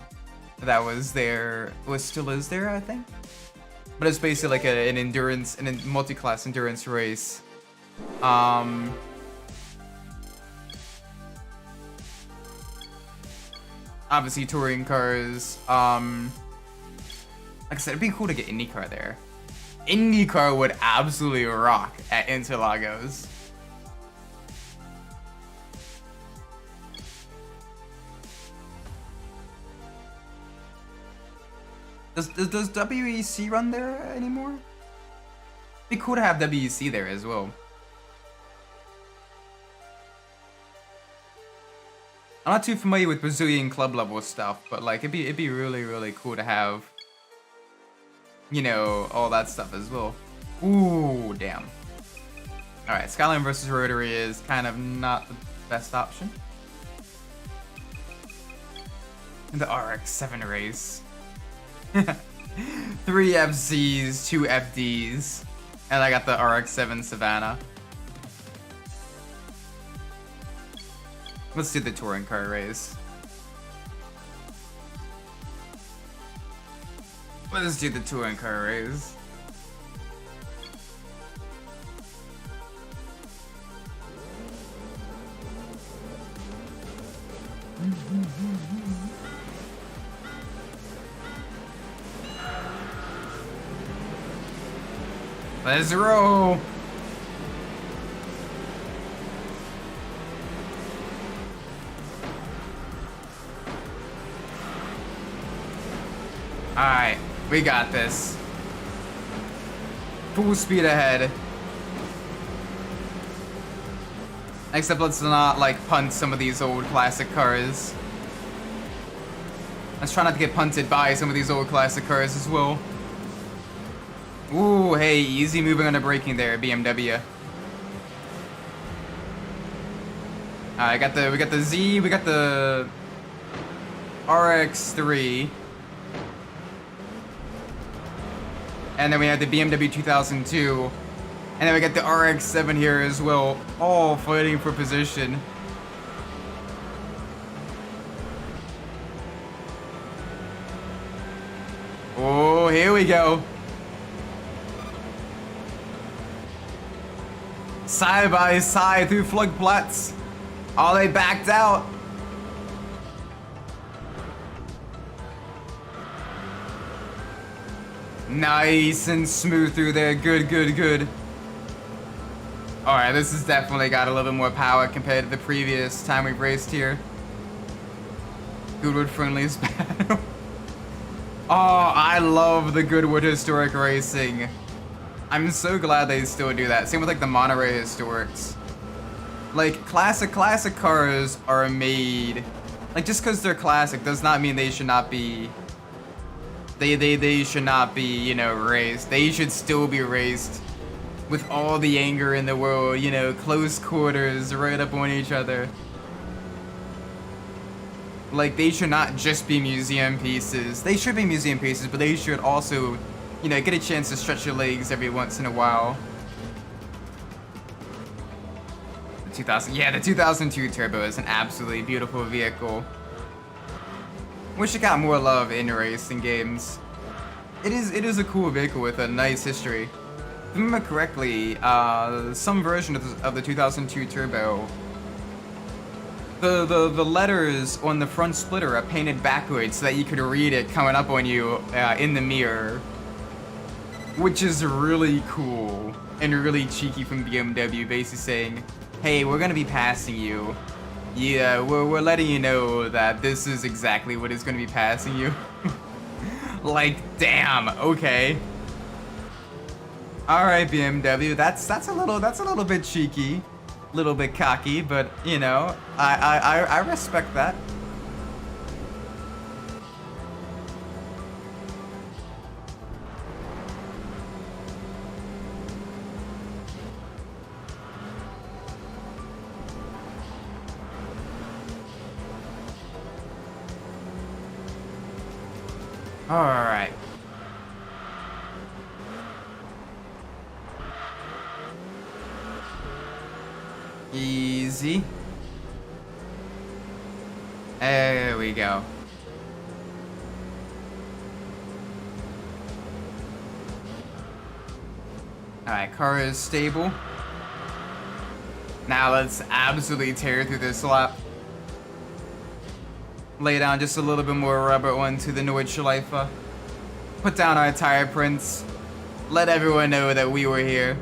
that was there, still is there, I think. But it's basically like an endurance, a multi-class endurance race. Obviously touring cars. Like I said, it'd be cool to get IndyCar there. IndyCar would absolutely rock at Interlagos. Does WEC run there anymore? It'd be cool to have WEC there as well. I'm not too familiar with Brazilian club level stuff, but like it'd be really cool to have, you know, all that stuff as well. Ooh, damn. All right, Skyline versus Rotary is kind of not the best option. In the RX-7 race. 3 FZs, 2 FDs, and I got the RX-7 Savanna. Let's do the touring car race. Let's do the touring car race. Let's roll. Alright, we got this. Full speed ahead. Except let's not, like, punt some of these old classic cars. Let's try not to get punted by some of these old classic cars as well. Ooh, hey, easy moving on the braking there, BMW. Alright, we got the Z, we got the RX-3. And then we have the BMW 2002. And then we got the RX-7 here as well. All fighting for position. Oh, here we go. Side by side through Flugplatz. Oh, they backed out. Nice and smooth through there. Good, good, good. Alright, this has definitely got a little bit more power compared to the previous time we've raced here. Goodwood Friendly's battle. Oh, I love the Goodwood Historic Racing. I'm so glad they still do that. Same with like the Monterey Historics. Like classic cars are made, like just because they're classic does not mean they should not be, they should not be, you know, raced. They should still be raced with all the anger in the world, you know, close quarters, right up on each other. Like, they should not just be museum pieces. They should be museum pieces, but they should also, you know, get a chance to stretch your legs every once in a while. The 2002 Turbo is an absolutely beautiful vehicle. Wish it got more love in racing games. It is a cool vehicle with a nice history. If I remember correctly, some version of the 2002 Turbo, the letters on the front splitter are painted backwards so that you could read it coming up on you in the mirror, which is really cool and really cheeky from BMW, basically saying, hey, we're gonna be passing you. Yeah, we're letting you know that this is exactly what is gonna be passing you. Like, damn, okay. Alright, BMW, that's a little bit cheeky. Little bit cocky, but you know, I respect that. All right. Easy. There we go. Alright, car is stable. Now let's absolutely tear through this lap. Lay down just a little bit more rubber onto the Nordschleife. Put down our tire prints. Let everyone know that we were here.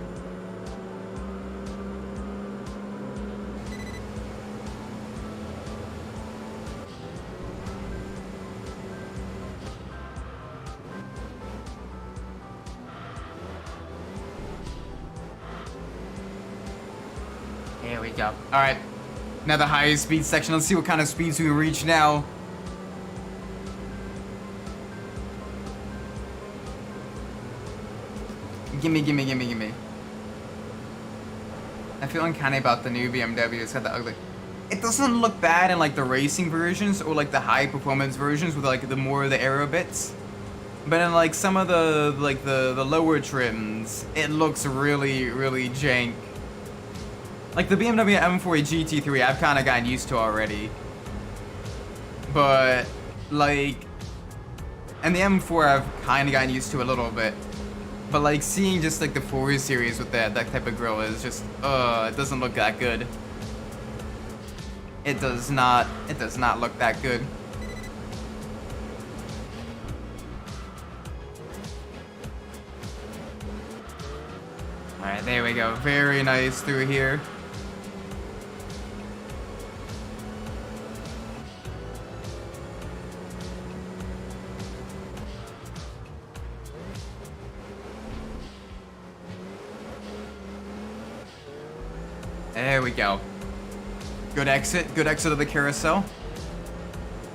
There we go. Alright. Now the highest speed section. Let's see what kind of speeds we reach now. Gimme, gimme, gimme, gimme. I feel uncanny about the new BMW. It's got the ugly. It doesn't look bad in like the racing versions or like the high performance versions with like the more of the aero bits. But in like some of the like the lower trims, it looks really, really jank. Like the BMW M4 GT3, I've kind of gotten used to already. But like, and the M4 I've kind of gotten used to a little bit. But like seeing just like the 4 Series with that type of grille is just, it doesn't look that good. It does not look that good. Alright, there we go. Very nice through here. There we go. Good exit of the carousel.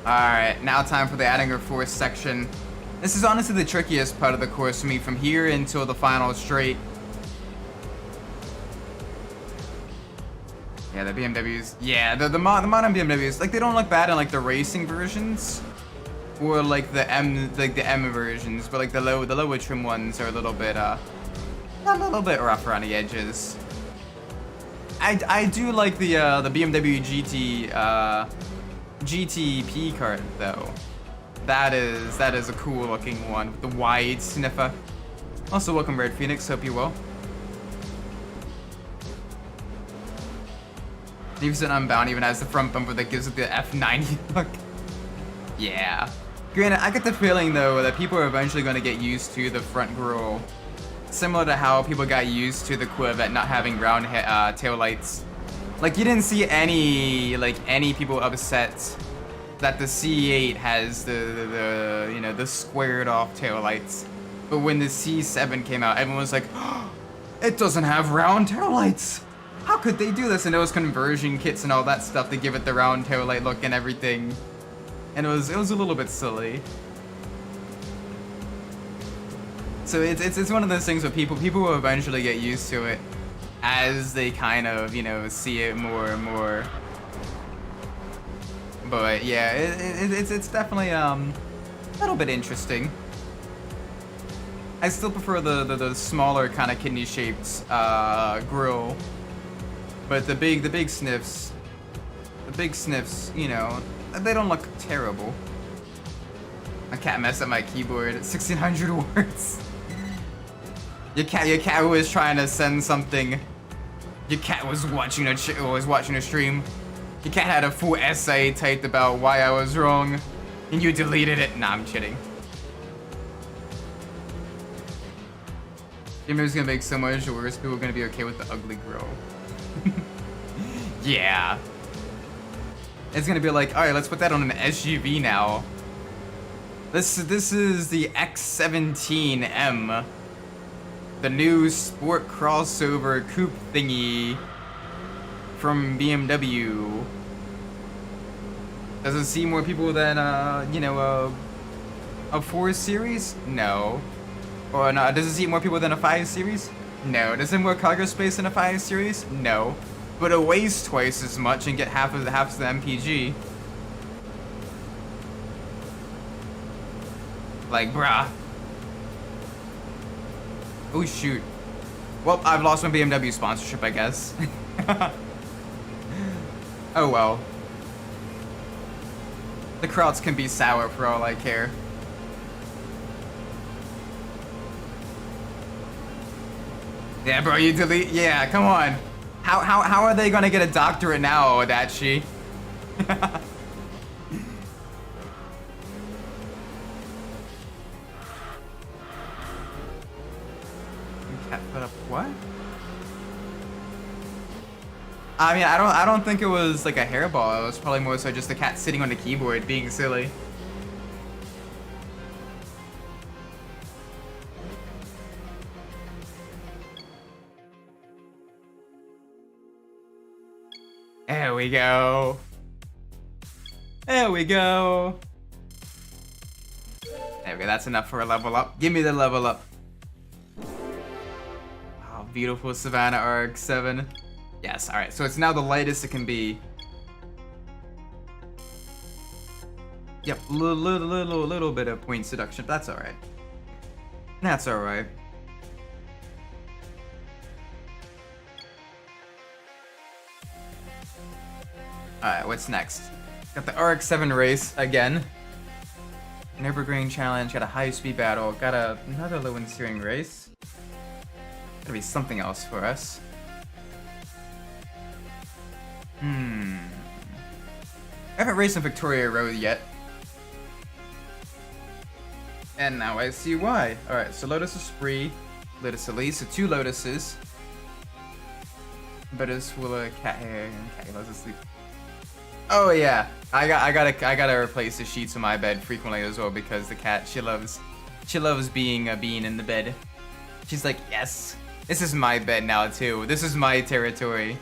Alright, now time for the Addinger Force section. This is honestly the trickiest part of the course for me from here until the final straight. Yeah, the BMWs. Yeah, the modern BMWs, like they don't look bad in like the racing versions, or like the M versions, but like the lower trim ones are a little bit rougher on the edges. I do like the BMW GTP cart though. That is a cool looking one with the wide sniffer. Also, welcome Red Phoenix. Hope you're well. Even Unbound even has the front bumper that gives it the F90 look. Yeah. Granted, I get the feeling though that people are eventually going to get used to the front grille. Similar to how people got used to the Corvette not having round tail lights. Like, you didn't see any people upset that the C8 has the you know, the squared off tail lights. But when the C7 came out, everyone was like, oh, it doesn't have round tail lights. How could they do this? And there was conversion kits and all that stuff to give it the round tail light look and everything. And it was a little bit silly. So it's one of those things where people will eventually get used to it as they kind of, you know, see it more and more. But yeah, it's definitely a little bit interesting. I still prefer the smaller kind of kidney shaped grill, but the big sniffs, you know, they don't look terrible. My cat messed up my keyboard. 1600 words. Your cat was trying to send something. Your cat was watching a stream. Your cat had a full essay typed about why I was wrong, and you deleted it. Nah, I'm kidding. Jimmer's gonna make so much worse. People are gonna be okay with the ugly grill. Yeah. It's gonna be like, all right, let's put that on an SUV now. This is the X17M, the new sport crossover coupe thingy from BMW. Does it see more people than you know, a 4 Series? No. Or no, does it see more people than a 5 Series? No. Does it have more cargo space than a 5 Series? No. But it weighs twice as much and get half of the MPG. Like, bruh. Oh shoot. Well, I've lost my BMW sponsorship, I guess. Oh well. The Krauts can be sour for all I care. Yeah, bro, you delete. Yeah, come on. How are they gonna get a doctorate now, Adachi? Cat put up what? I mean, I don't think it was like a hairball. It was probably more so just the cat sitting on the keyboard being silly. There we go. There we go. There we go. That's enough for a level up. Give me the level up. Wow, beautiful Savanna RX-7. Yes, alright, so it's now the lightest it can be. Yep, little bit of point seduction. That's alright. That's alright. Alright, what's next? Got the RX-7 race again. Nürburgring challenge, got a high-speed battle, got another low-end steering race. Gotta be something else for us. I haven't raced in Victoria Road yet. And now I see why. Alright, so Lotus Esprit, Lotus Elise, so 2 Lotuses. But it's full of cat hair and cat loves to sleep. Oh yeah, I gotta replace the sheets on my bed frequently as well because the cat she loves being a bean in the bed. She's like, yes, this is my bed now too. This is my territory.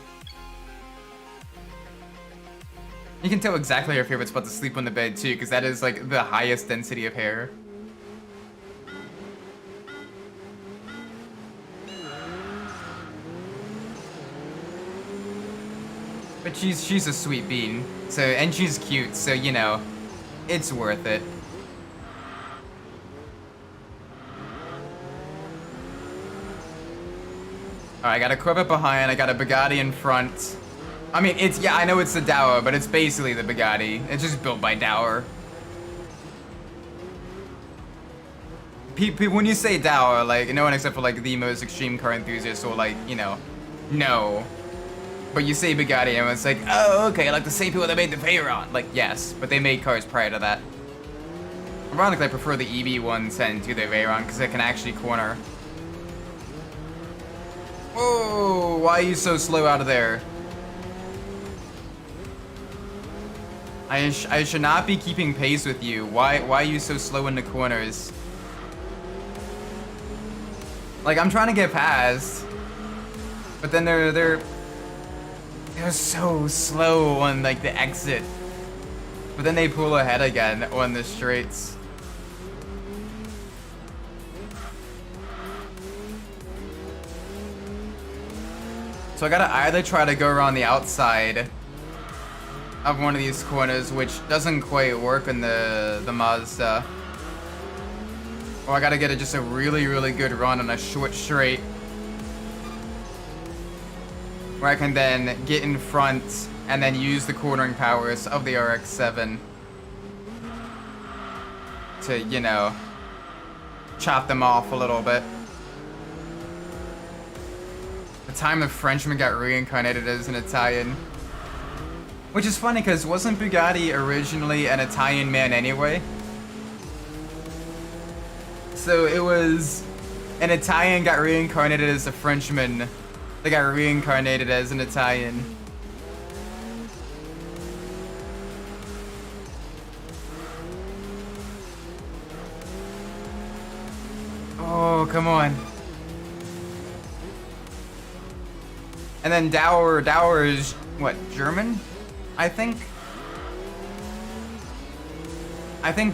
You can tell exactly her favorite spot to sleep on the bed too, because that is like the highest density of hair. But she's a sweet bean, so, and she's cute, so you know, it's worth it. Alright, I got a Corvette behind, I got a Bugatti in front. I mean, it's, yeah, I know it's the Dower, but it's basically the Bugatti. It's just built by Dower. People, when you say Dower, like, no one except for, like, the most extreme car enthusiasts or, like, you know, no. But you say Bugatti, and it's like, oh, okay, like the same people that made the Veyron. Like, yes, but they made cars prior to that. Ironically, I prefer the EB110 to the Veyron because it can actually corner. Whoa, why are you so slow out of there? I should not be keeping pace with you. Why are you so slow in the corners? Like, I'm trying to get past, but then they're so slow on like the exit. But then they pull ahead again on the straights. So I gotta either try to go around the outside of one of these corners, which doesn't quite work in the Mazda, or I gotta get just a really, really good run on a short straight, where I can then get in front and then use the cornering powers of the RX-7 to, you know, chop them off a little bit. The time the Frenchman got reincarnated as an Italian. Which is funny, because wasn't Bugatti originally an Italian man anyway? So it was an Italian got reincarnated as a Frenchman that got reincarnated as an Italian. Oh, come on. And then Dower is, what, German? I think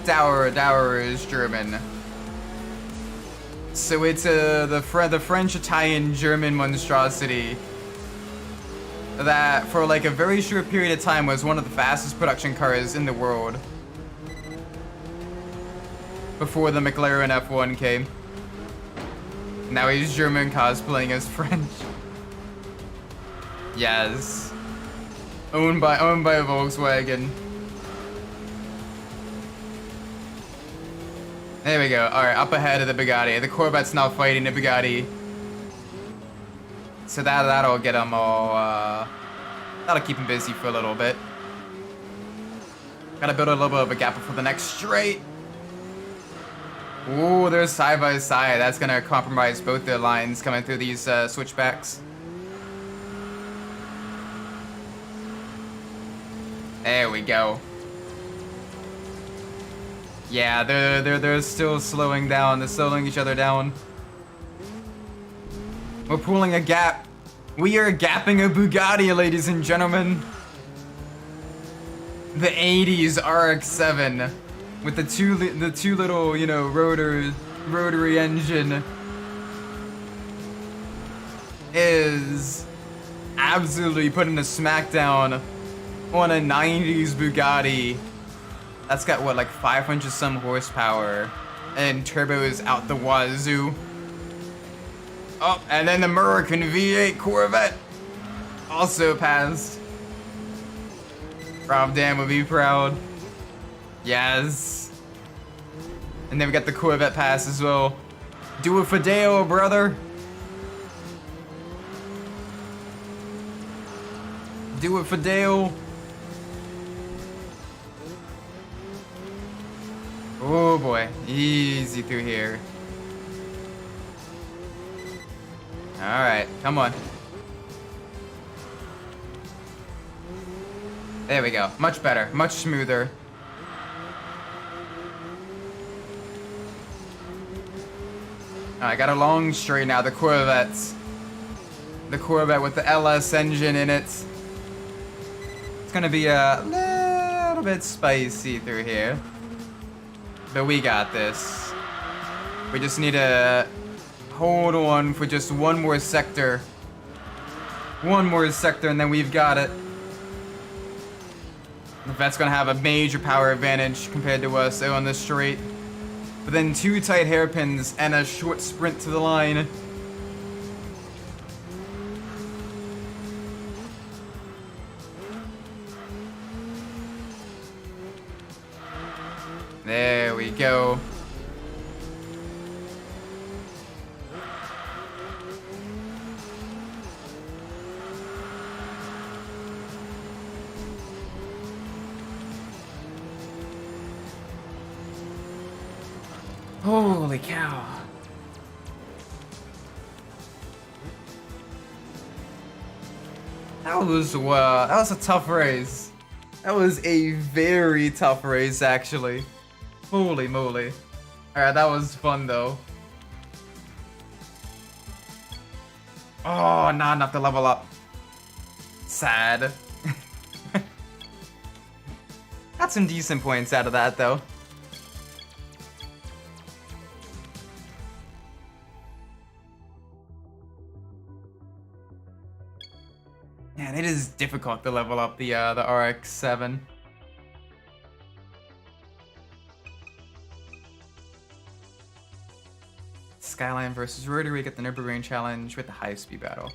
Dower is German. So it's the French, Italian, German monstrosity that for like a very short period of time was one of the fastest production cars in the world before the McLaren F1 came. Now he's German cosplaying as French. Yes. Owned by Volkswagen. There we go. Alright, up ahead of the Bugatti. The Corvette's now fighting the Bugatti. So that'll get him all, that'll keep him busy for a little bit. Gotta build a little bit of a gap before the next straight. Ooh, they're side by side. That's gonna compromise both their lines coming through these switchbacks. There we go. Yeah, they're still slowing down. They're slowing each other down. We're pulling a gap. We are gapping a Bugatti, ladies and gentlemen. The 80s RX-7 with the two little, you know, rotary engine is absolutely putting a smackdown on a 90s Bugatti that's got what, like 500 some horsepower and turbos out the wazoo. Oh, and then the American V8 Corvette also passed. Rob Dan would be proud. Yes. And then we got the Corvette pass as well. Do it for Dale, brother. Do it for Dale. Oh boy, easy through here. Alright, come on. There we go, much better, much smoother. I got a long straight now, the Corvettes. The Corvette with the LS engine in it. It's gonna be a little bit spicy through here. But we got this. We just need to hold on for just one more sector. One more sector and then we've got it. The Vet's gonna have a major power advantage compared to us on the straight. But then two tight hairpins and a short sprint to the line. There we go. Holy cow. That was a tough race. That was a very tough race, actually. Holy moly. Alright, that was fun, though. Oh, not enough to level up. Sad. Got some decent points out of that, though. Man, it is difficult to level up the RX-7. Skyline versus Rotary, get the Nürburgring challenge with the highest speed battle.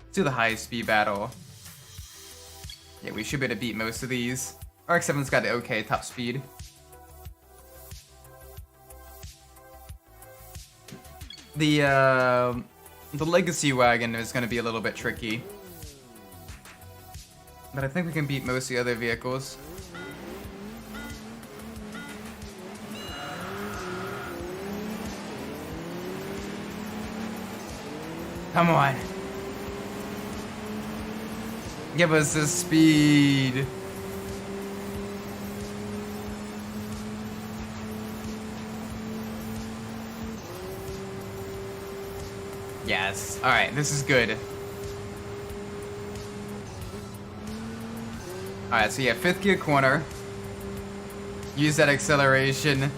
Let's do the highest speed battle. Yeah, we should be able to beat most of these. RX-7's got the okay top speed. The Legacy Wagon is going to be a little bit tricky. But I think we can beat most of the other vehicles. Come on. Give us the speed. Yes. Alright, this is good. Alright, so yeah, 5th gear corner. Use that acceleration.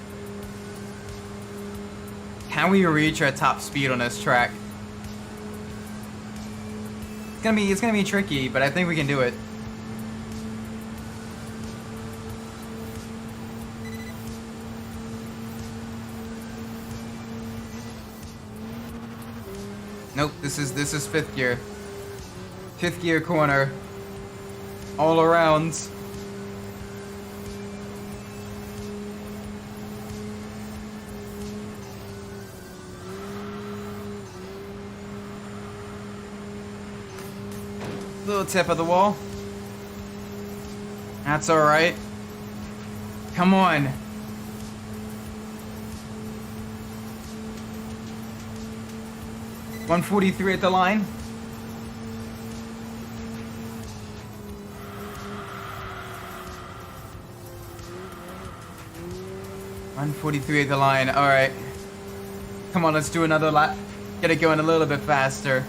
Can we reach our top speed on this track? It's gonna be tricky, but I think we can do it. Nope, this is 5th gear. 5th gear corner. All around. Little tip of the wall. That's alright. Come on. $143 at the line. $143 at the line. Alright. Come on, let's do another lap. Get it going a little bit faster.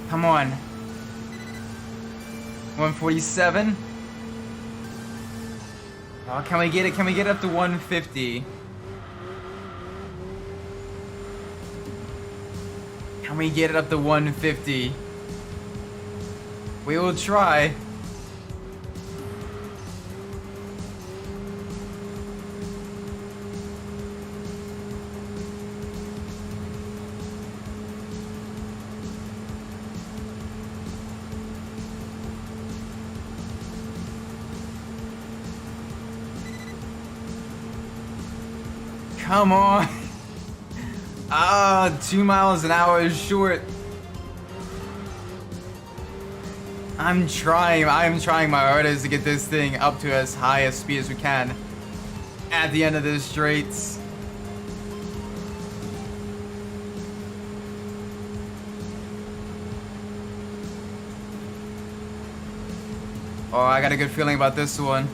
Come on. 147. Oh, can we get it? Can we get up to 150? Can we get it up to 150? We will try. Come on. 2 miles an hour is short. I am trying my hardest to get this thing up to as high a speed as we can at the end of the straights. Oh, I got a good feeling about this one.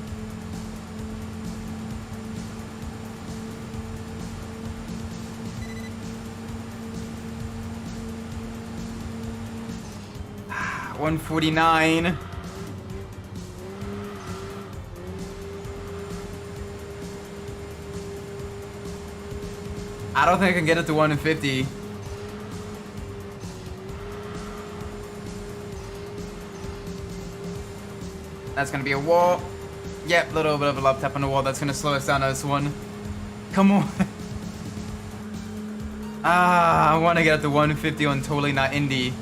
$149. I don't think I can get it to 150. That's gonna be a wall. Yep, a little bit of a lap tap on the wall. That's gonna slow us down on this one. Come on. I wanna get up to 150 on totally not Indy.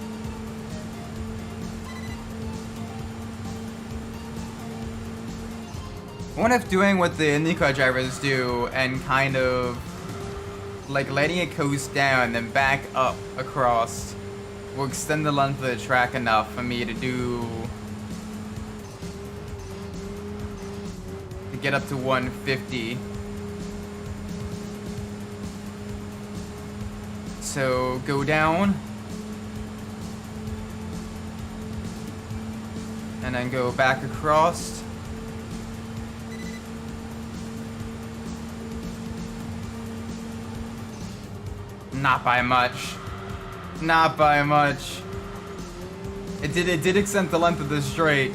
What if doing what the IndyCar drivers do and kind of like letting it coast down, then back up across will extend the length of the track enough for me to get up to 150. So go down and then go back across. Not by much. Not by much. It did extend the length of the straight.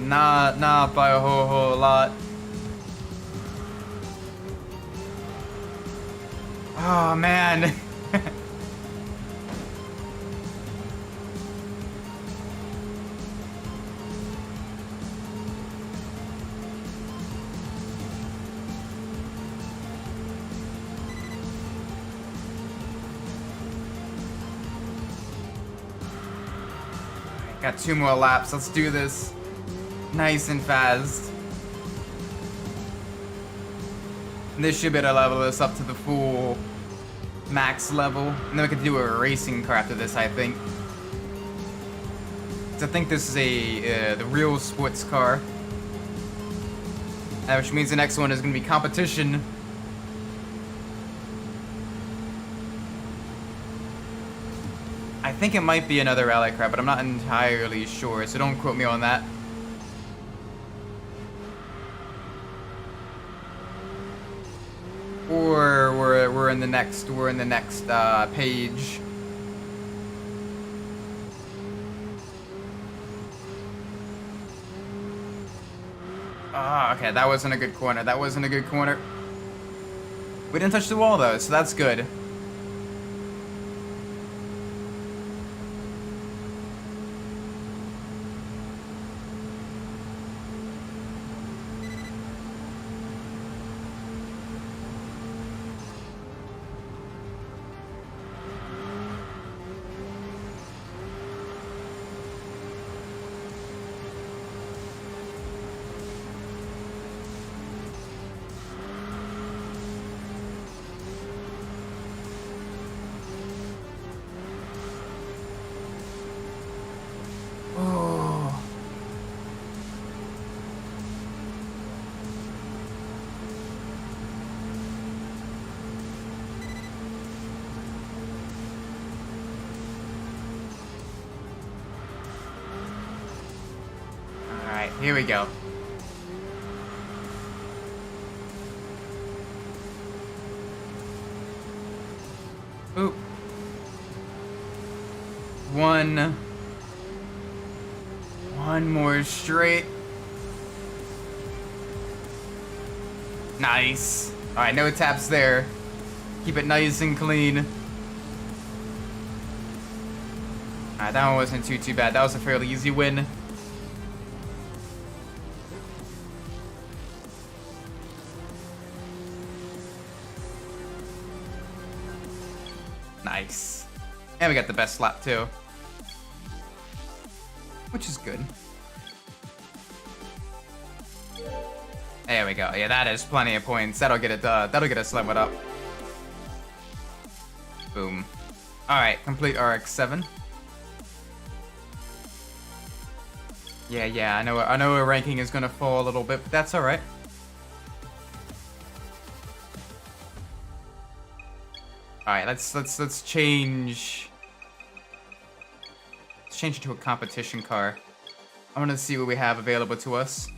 Not by a whole lot. Oh man. Got 2 more laps. Let's do this nice and fast. And this should be able to level this up to the full max level. And then we can do a racing car after this, I think. 'Cause I think this is the real sports car. Which means the next one is going to be competition. I think it might be another rally car, but I'm not entirely sure, so don't quote me on that. Or we're in the next page. Ah, okay, that wasn't a good corner. That wasn't a good corner. We didn't touch the wall though, so that's good. Here we go. Oop. One more straight. Nice. Alright, no taps there. Keep it nice and clean. Alright, that one wasn't too bad. That was a fairly easy win. Nice. And we got the best lap too. Which is good. There we go. Yeah, that is plenty of points. That'll get us leveled up. Boom. Alright, complete RX-7. Yeah, I know our ranking is gonna fall a little bit, but that's alright. Alright, let's change. Let's change it to a competition car. I want to see what we have available to us.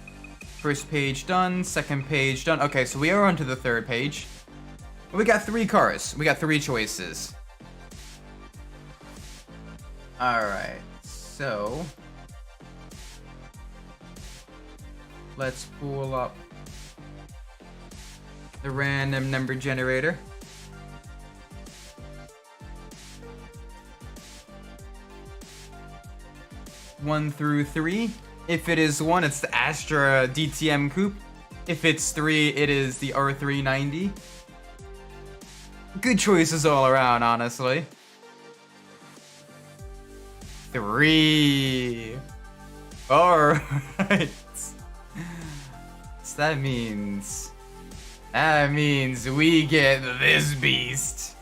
First page done, second page done. Okay, so we are on to the third page. We got 3 cars. We got 3 choices. Alright, so let's pull up the random number generator. 1 through 3. If it is 1, it's the Astra DTM Coupe. If it's 3, it is the R390. Good choices all around, honestly. 3. Alright. that means we get this beast.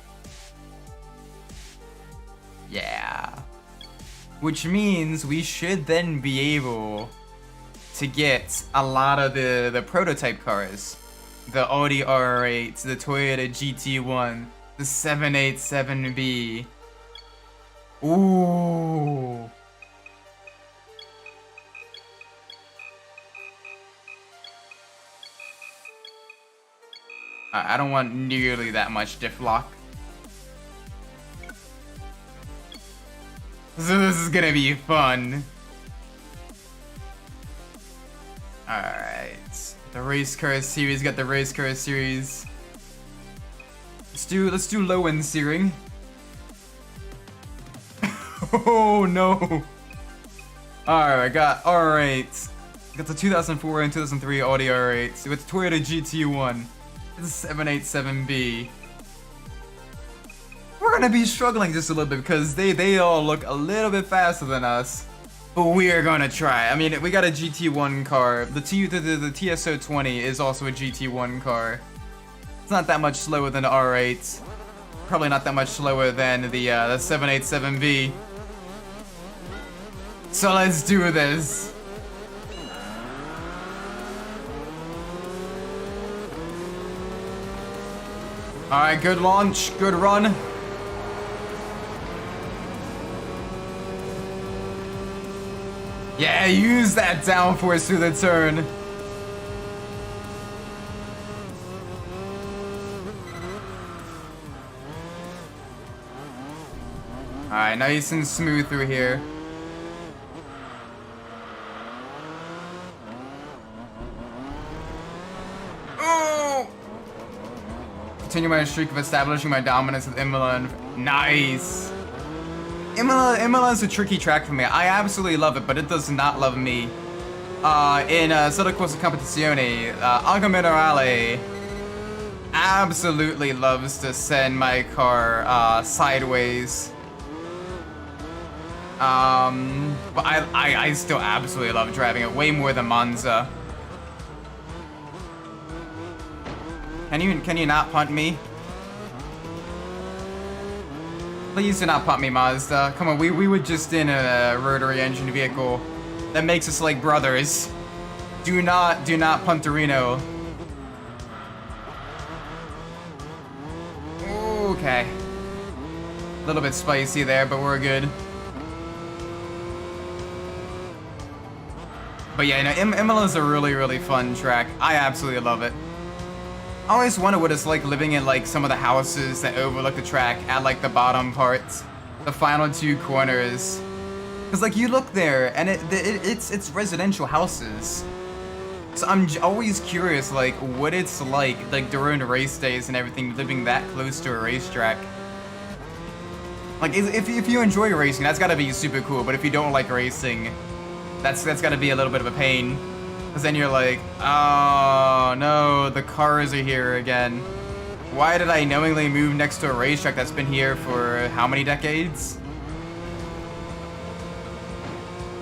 Yeah. Which means we should then be able to get a lot of the prototype cars. The Audi R8, the Toyota GT1, the 787B. Ooh. I don't want nearly that much diff lock. So this is gonna be fun. Alright. The race car series, got the race car series. Let's do low end searing. Oh no. Alright, got R8. Got the 2004 and 2003 Audi R8 with the Toyota GT1. The 787B. We're gonna be struggling just a little bit because they all look a little bit faster than us. But we are gonna try. I mean, we got a GT1 car. The TSO20 is also a GT1 car. It's not that much slower than the R8. Probably not that much slower than the 787B. So let's do this. Alright, good launch, good run. Yeah, use that downforce through the turn. Alright, nice and smooth through here. Oh! Continue my streak of establishing my dominance with Imola. Nice! Imola's a tricky track for me. I absolutely love it, but it does not love me. In Solo Corsa Competizione, Agua Minerale absolutely loves to send my car sideways. But I still absolutely love driving it way more than Monza. Can you not punt me? Please do not punt me, Mazda. Come on, we were just in a rotary engine vehicle that makes us like brothers. Do not punt Torino. Okay. A little bit spicy there, but we're good. But yeah, you know, Imola's a really, really fun track. I absolutely love it. I always wonder what it's like living in like some of the houses that overlook the track at like the bottom parts, the final two corners. Cause like you look there and it's residential houses. So I'm always curious like what it's like during the race days and everything, living that close to a racetrack. Like if you enjoy racing, that's gotta be super cool. But if you don't like racing, that's gotta be a little bit of a pain. Cause then you're like, oh no, the cars are here again. Why did I knowingly move next to a racetrack that's been here for how many decades?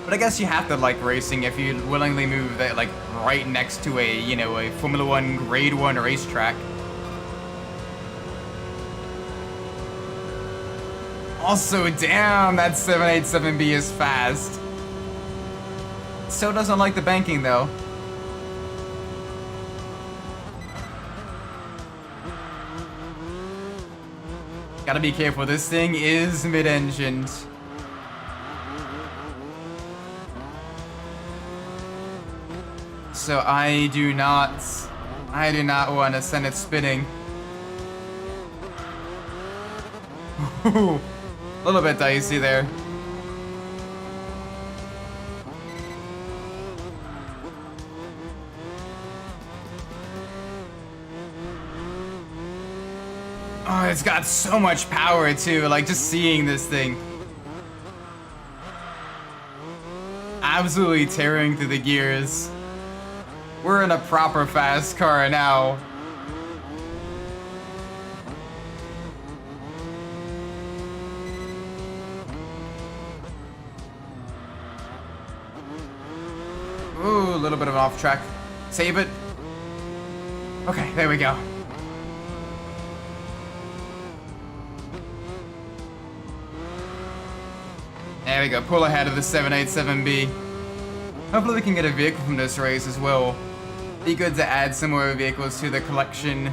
But I guess you have to like racing if you willingly move that like right next to a, you know, a Formula 1 Grade 1 racetrack. Also, damn, that 787B is fast. So doesn't like the banking though. Gotta be careful, this thing is mid-engined. So I do not want to send it spinning. A little bit dicey there. Oh, it's got so much power too, like just seeing this thing. Absolutely tearing through the gears. We're in a proper fast car now. Ooh, a little bit of off track. Save it. Okay, there we go. There we go, pull ahead of the 787B. Hopefully we can get a vehicle from this race as well. Be good to add some more vehicles to the collection.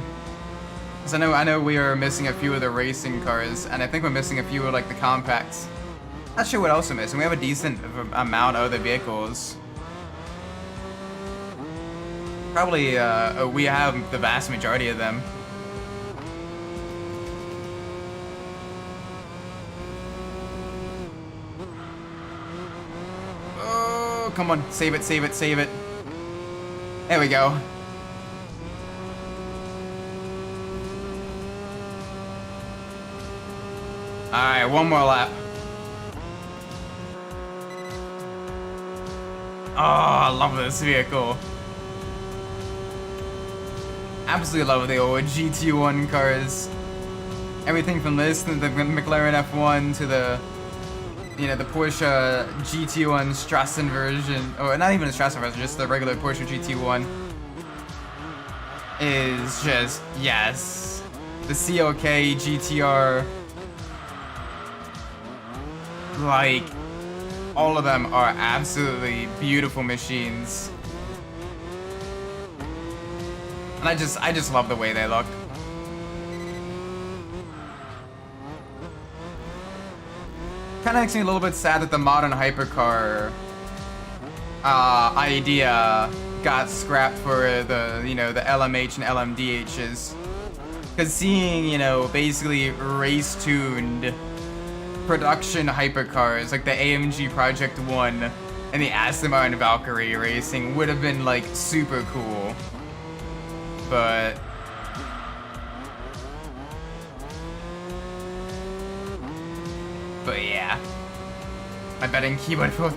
Because I know we are missing a few of the racing cars, and I think we're missing a few of like the compacts. Not sure what else we're missing. We have a decent amount of the vehicles. Probably we have the vast majority of them. Oh, come on, save it, save it, save it. There we go. Alright, one more lap. Oh, I love this vehicle. Absolutely love the old GT1 cars. Everything from this to the McLaren F1 to the, you know, the Porsche GT1 Strassen version, or not even a Strassen version, just the regular Porsche GT1 is just, yes. The CLK GTR, like, all of them are absolutely beautiful machines. And I just love the way they look. Kind of makes me a little bit sad that the modern hypercar idea got scrapped for the, you know, the LMH and LMDHs. Because seeing, you know, basically race-tuned production hypercars like the AMG Project 1 and the Aston Martin Valkyrie racing would have been like super cool. But yeah. My betting keyboard will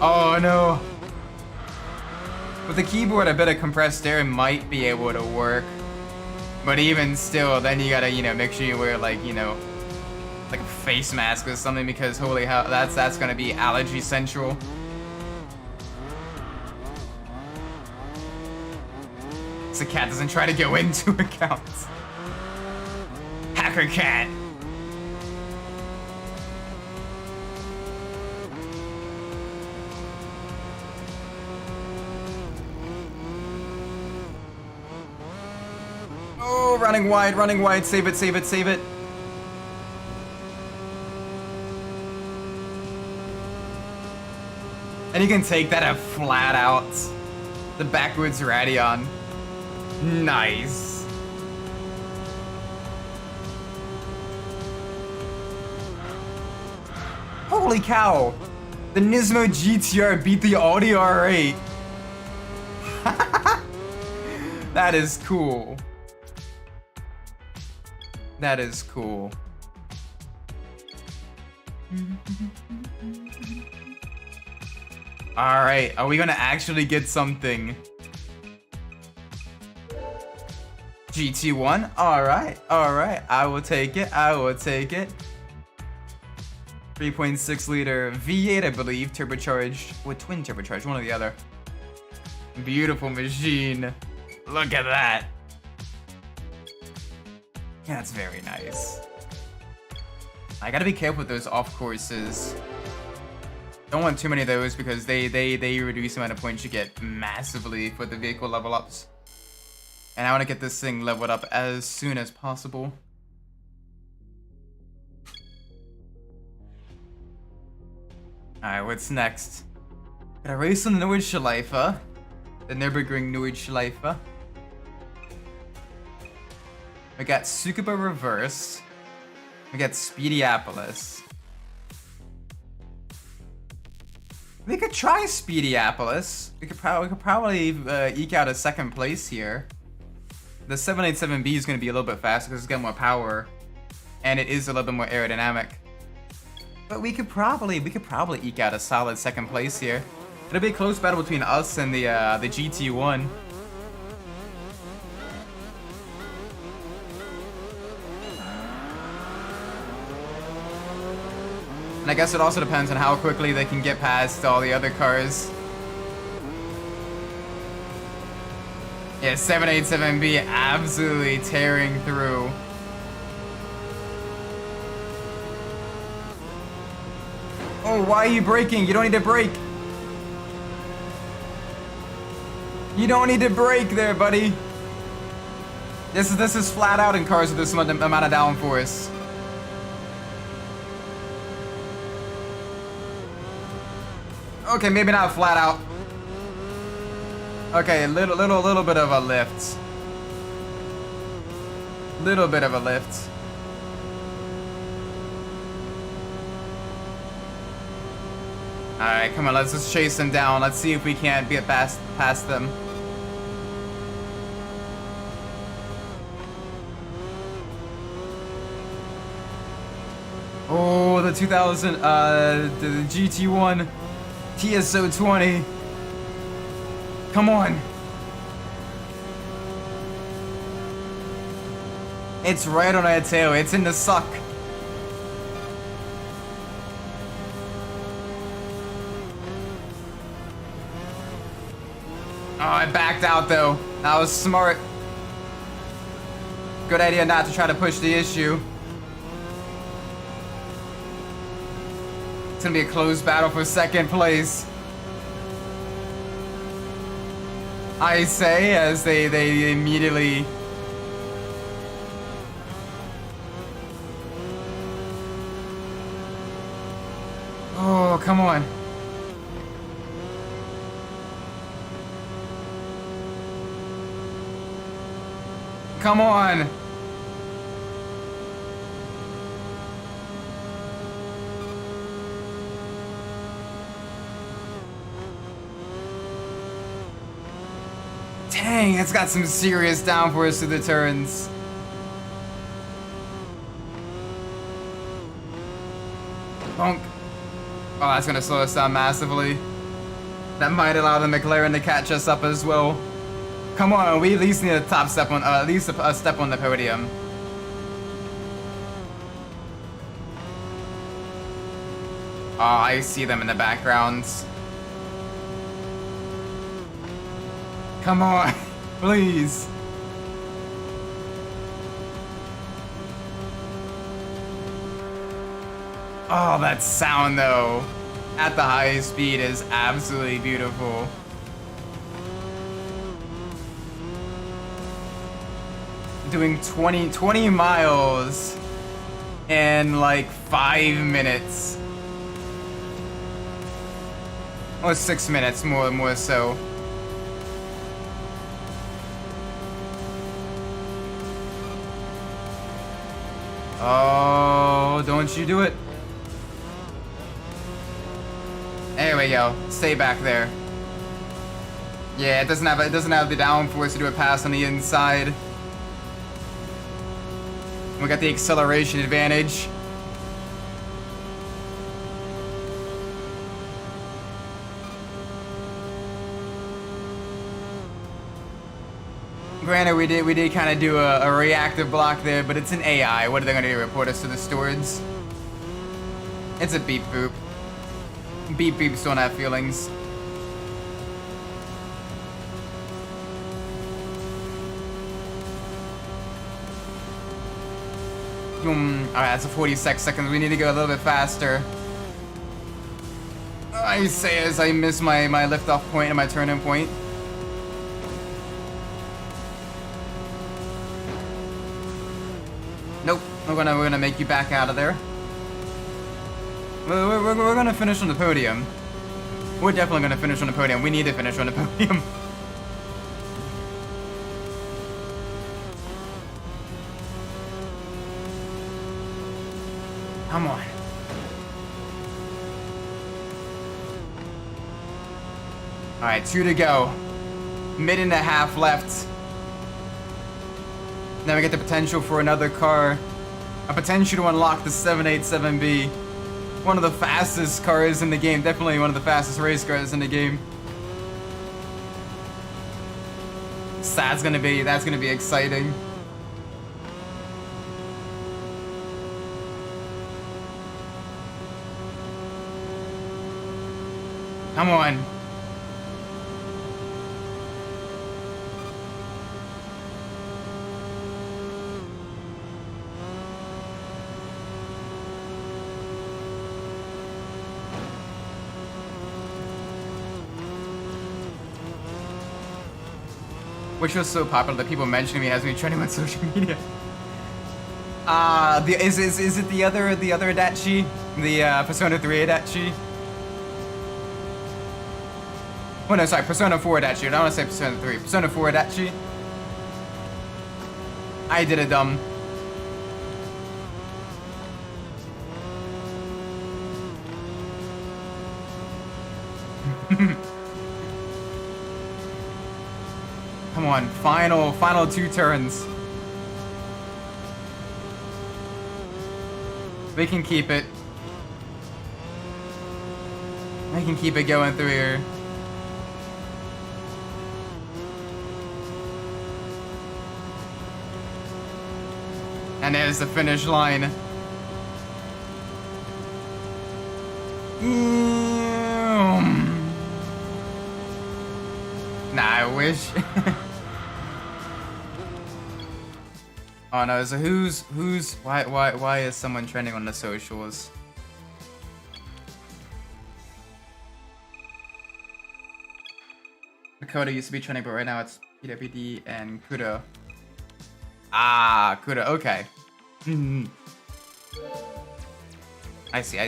oh no. With the keyboard, I bet a compressed air might be able to work. But even still, then you gotta, you know, make sure you wear like, you know, like a face mask or something, because holy hell, that's gonna be allergy central. So cat doesn't try to go into accounts. Hacker cat. Oh, running wide, save it, save it, save it. And you can take that at flat out. The backwards Radion. Nice. Holy cow! The Nismo GTR beat the Audi R8. That is cool. That is cool. Alright, are we gonna actually get something? GT1? Alright, alright. I will take it, I will take it. 3.6 liter V8, I believe, turbocharged, with twin turbocharged, one or the other. Beautiful machine. Look at that. Yeah, that's very nice. I gotta be careful with those off courses. Don't want too many of those because they reduce the amount of points you get massively for the vehicle level ups. And I want to get this thing leveled up as soon as possible. Alright, what's next? Got a race on the Nordschleife. The Nürburgring Nordschleife. We got Tsukuba Reverse. We got Speediopolis. We could try Speediopolis. We could probably eke out a second place here. The 787B is going to be a little bit faster because it's got more power, and it is a little bit more aerodynamic. But we could probably eke out a solid second place here. It'll be a close battle between us and the GT1. And I guess it also depends on how quickly they can get past all the other cars. Yeah, 787B absolutely tearing through. Oh, why are you braking? You don't need to brake. You don't need to brake there, buddy. This is flat out in cars with this amount of downforce. Okay, maybe not flat out. Okay, little bit of a lift. Little bit of a lift. Alright, come on, let's just chase them down. Let's see if we can't get past them. Oh, the 2000, the GT1 TSO20. Come on. It's right on our tail. It's in the suck. Oh, I backed out though. That was smart. Good idea not to try to push the issue. It's gonna be a close battle for second place. I say as they immediately. Oh, come on. Come on. Dang, it's got some serious downforce to the turns. Bonk. Oh, that's gonna slow us down massively. That might allow the McLaren to catch us up as well. Come on, we at least need a top step on, at least a step on the podium. Oh, I see them in the background. Come on, please. Oh, that sound though, at the highest speed is absolutely beautiful. Doing 20 miles in like 5 minutes. Or 6 minutes, more so. Oh, don't you do it. There we go. Stay back there. Yeah, it doesn't have the downforce to do a pass on the inside. We got the acceleration advantage. Granted, we did kind of do a reactive block there, but it's an AI. What are they gonna do? Report us to the stewards? It's a beep boop. Beep beeps don't have feelings. Alright, that's a 46 seconds. We need to go a little bit faster. I say as I miss my liftoff point and my turn-in point. Nope, we're gonna make you back out of there. We're gonna finish on the podium. We're definitely gonna finish on the podium. We need to finish on the podium. Come on. Alright, 2 to go. Minute and a half left. Then we get the potential for another car. A potential to unlock the 787B. One of the fastest cars in the game. Definitely one of the fastest race cars in the game. So that's gonna be exciting. Come on. which was so popular that people mentioning me has me trending on social media. Is it the other Adachi? The Persona 3 Adachi? Oh no, sorry, Persona 4 Adachi. I don't want to say Persona 3. Persona 4 Adachi. I did it dumb. Come on, final 2 turns. We can keep it. I can keep it going through here. And there's the finish line. Nah, I wish. Oh no, so why is someone trending on the socials? Dakota used to be trending, but right now it's PWD and Kudo. Ah, Kudo, okay. I see.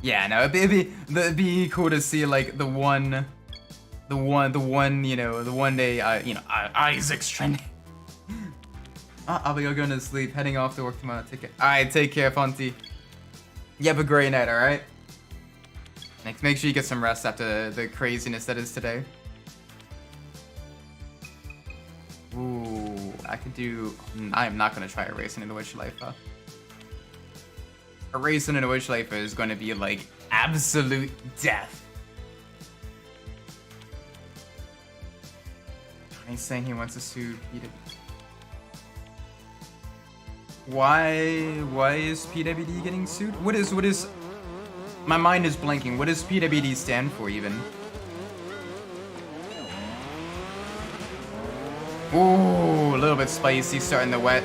Yeah, no, it'd be cool to see like the one, you know, the one day, Isaac's trending. I'll be going to sleep, heading off to work tomorrow. Take care. All right, take care, Fonty. You have a great night. All right. Make sure you get some rest after the craziness that is today. Ooh, I could do. I am not gonna try a racing in the Witch Life. A racing in the Witch Life is going to be like absolute death. He's saying he wants to sue PWD. Why is PWD getting sued? What is? My mind is blanking. What does PWD stand for even? Ooh, a little bit spicy starting the wet.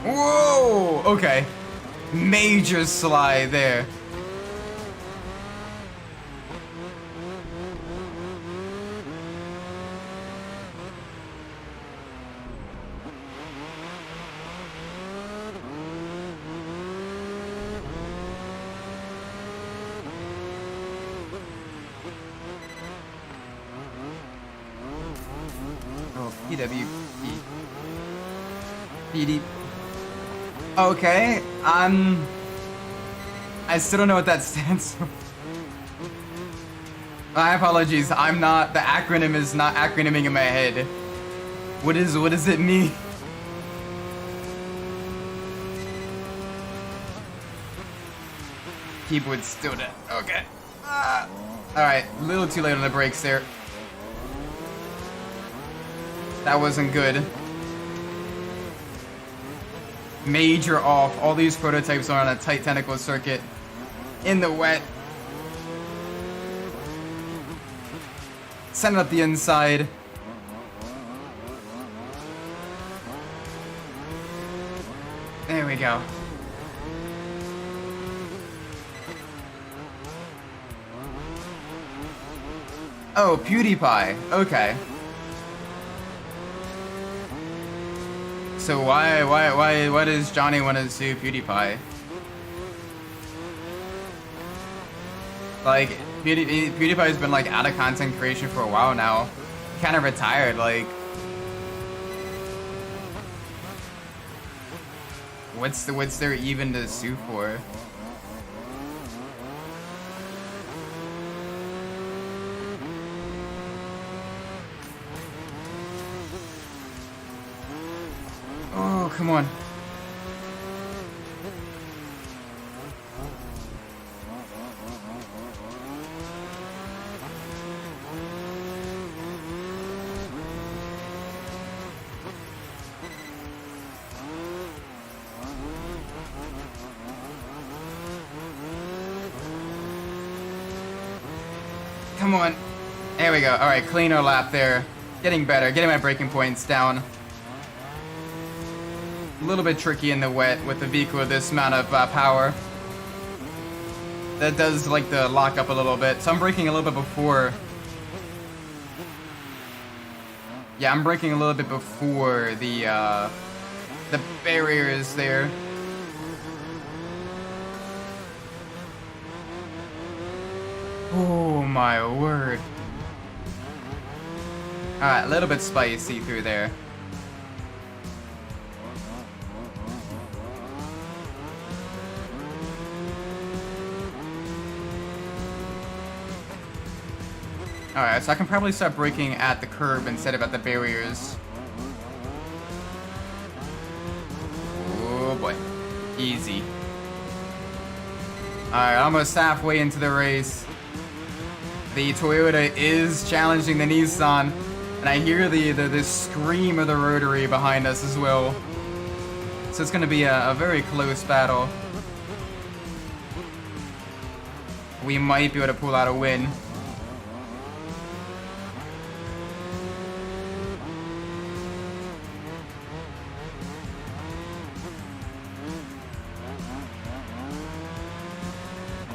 Whoa! Okay. Major slide there. Oh, PWP. PD. Okay, I still don't know what that stands for. My apologies, the acronym is not acronyming in my head. What does it mean? Keyboard still dead, okay. Alright, a little too late on the brakes there. That wasn't good. Major off. All these prototypes are on a tight tentacle circuit in the wet. Send it up the inside. There we go. Oh, PewDiePie. Okay. So why does Johnny want to sue PewDiePie? Like, PewDiePie's been like out of content creation for a while now. Kind of retired, like. What's there even to sue for? Oh, come on. Come on. There we go. All right, cleaner lap there. Getting better, getting my braking points down. A little bit tricky in the wet with the vehicle with this amount of power. That does like to lock up a little bit. So I'm braking a little bit before. Yeah, I'm braking a little bit before the barriers there. Oh my word. Alright, a little bit spicy through there. Alright, so I can probably start braking at the curb instead of at the barriers. Oh boy. Easy. Alright, almost halfway into the race. The Toyota is challenging the Nissan, and I hear the scream of the rotary behind us as well. So it's going to be a very close battle. We might be able to pull out a win.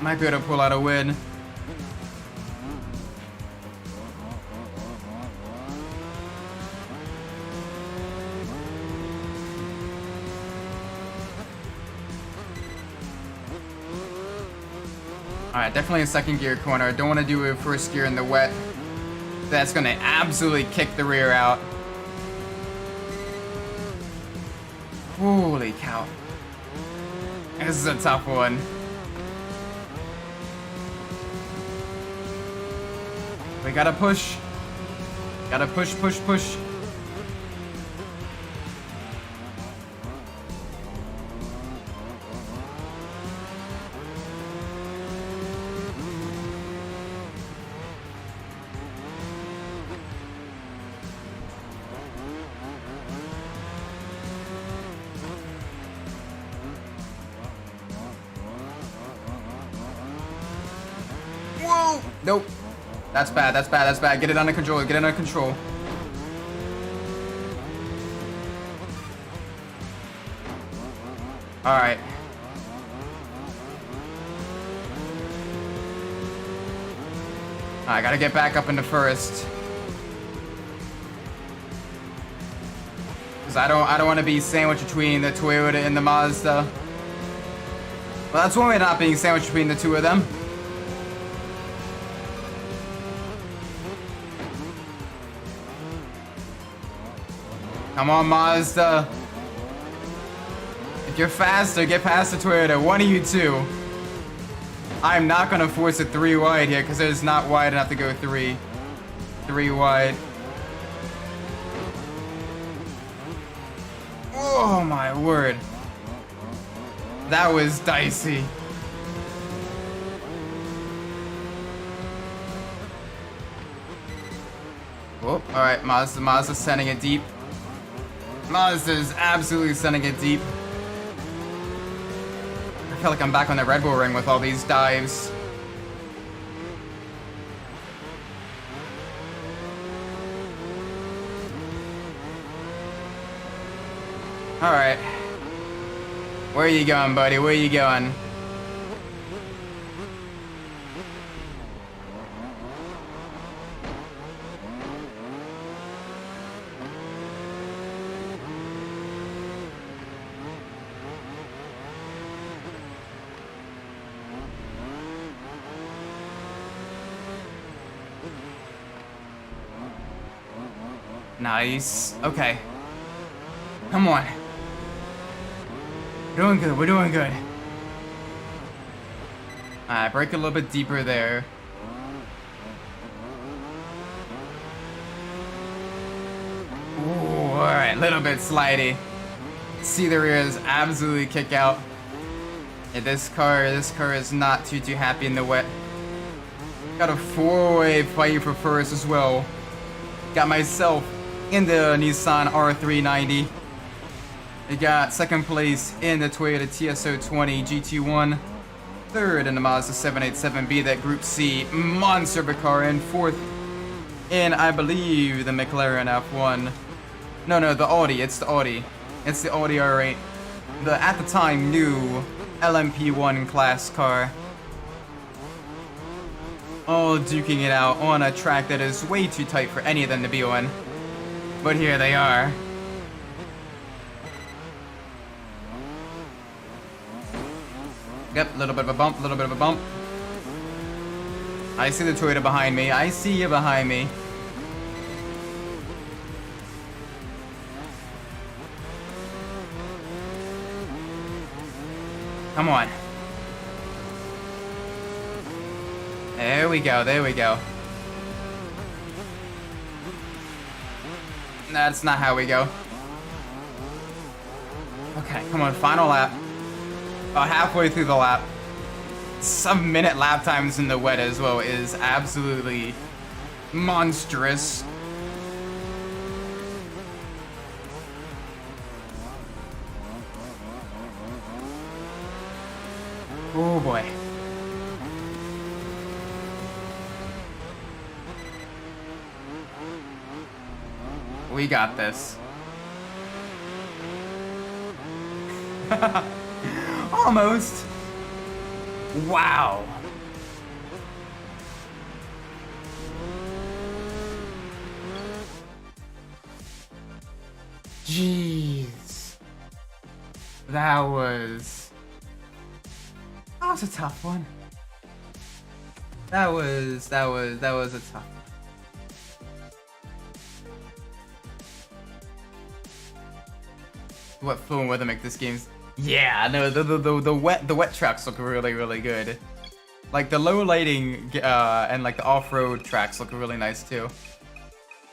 Might be able to pull out a win. Alright, definitely a second gear corner. Don't want to do a first gear in the wet. That's going to absolutely kick the rear out. Holy cow. This is a tough one. We gotta push. Gotta push, push, push. Whoa! Nope. That's bad, that's bad, that's bad. Get it under control, get it under control. Alright. I gotta get back up into first. Cause I don't want to be sandwiched between the Toyota and the Mazda. Well, that's one way of not being sandwiched between the two of them. Come on, Mazda. If you're faster, get past the Toyota. One of you two. I'm not going to force it 3 wide here because it's not wide enough to go 3 wide. Oh, my word. That was dicey. Oh, alright, Mazda's sending it deep. Mazda's absolutely sending it deep. I feel like I'm back on the Red Bull ring with all these dives. Alright. Where are you going, buddy? Where are you going? Nice. Okay. Come on. We're doing good. We're doing good. Alright, break a little bit deeper there. Ooh, alright. Little bit slidey. See the rears absolutely kick out. Yeah, this car is not too happy in the wet. Got a 4-way fight for first as well. Got myself in the Nissan R390. We got second place in the Toyota TS020 GT1. third in the Mazda 787B, that Group C monster of a car, and fourth in, I believe, the McLaren F1. No, the Audi. It's the Audi. It's the Audi R8. The, at the time, new LMP1 class car. All duking it out on a track that is way too tight for any of them to be on. But here they are. Yep, a little bit of a bump, a little bit of a bump. I see the Toyota behind me. I see you behind me. Come on. There we go, there we go. That's not how we go. Okay, come on, final lap. About halfway through the lap. Some minute lap times in the wet as well is absolutely monstrous. Oh boy. We got this. Almost. Wow. Jeez. That was a tough one. That was a tough one. What flow and weather make this game's... Yeah, no, the wet tracks look really good. Like the low lighting and like the off-road tracks look really nice too.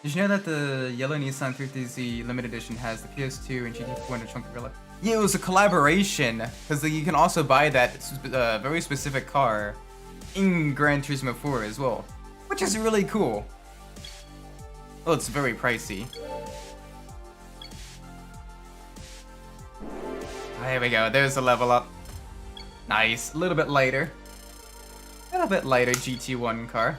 Did you know that the yellow Nissan 350Z limited edition has the PS2 and GT4 and the trunk gorilla? Yeah, it was a collaboration because you can also buy that very specific car in Gran Turismo 4 as well, which is really cool. Well, it's very pricey. There we go, there's the level up. Nice, a little bit lighter. A little bit lighter GT1 car.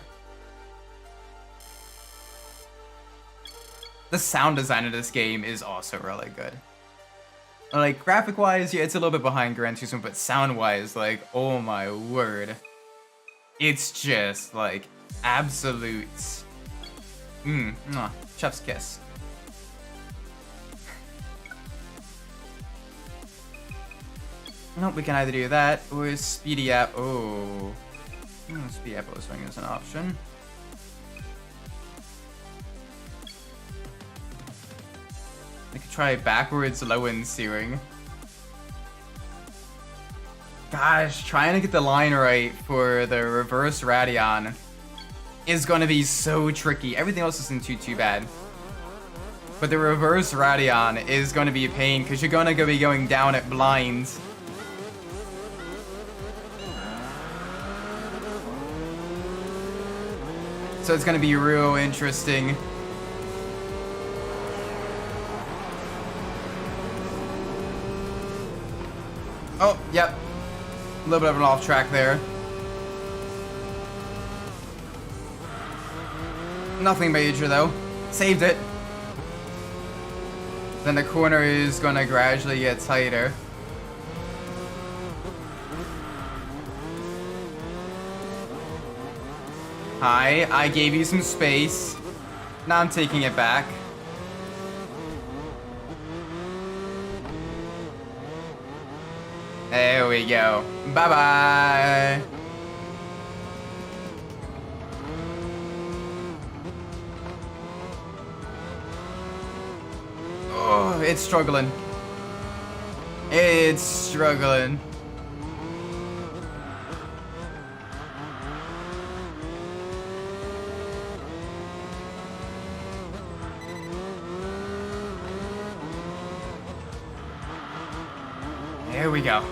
The sound design of this game is also really good. Like, graphic-wise, yeah, it's a little bit behind Gran Turismo, but sound-wise, like, oh my word. It's just, like, absolute... chef's kiss. Nope, we can either do that or speedy up. Oh, speedy apple swing is an option. I could try backwards low end steering. Gosh, trying to get the line right for the reverse Radeon is going to be so tricky. Everything else isn't too bad. But the reverse Radeon is going to be a pain because you're going to be going down at blinds. So it's gonna be real interesting. Oh, yep. A little bit of an off track there. Nothing major though. Saved it. Then the corner is gonna gradually get tighter. Hi, I gave you some space. Now I'm taking it back. There we go. Bye-bye. Oh, it's struggling. It's struggling. There we go.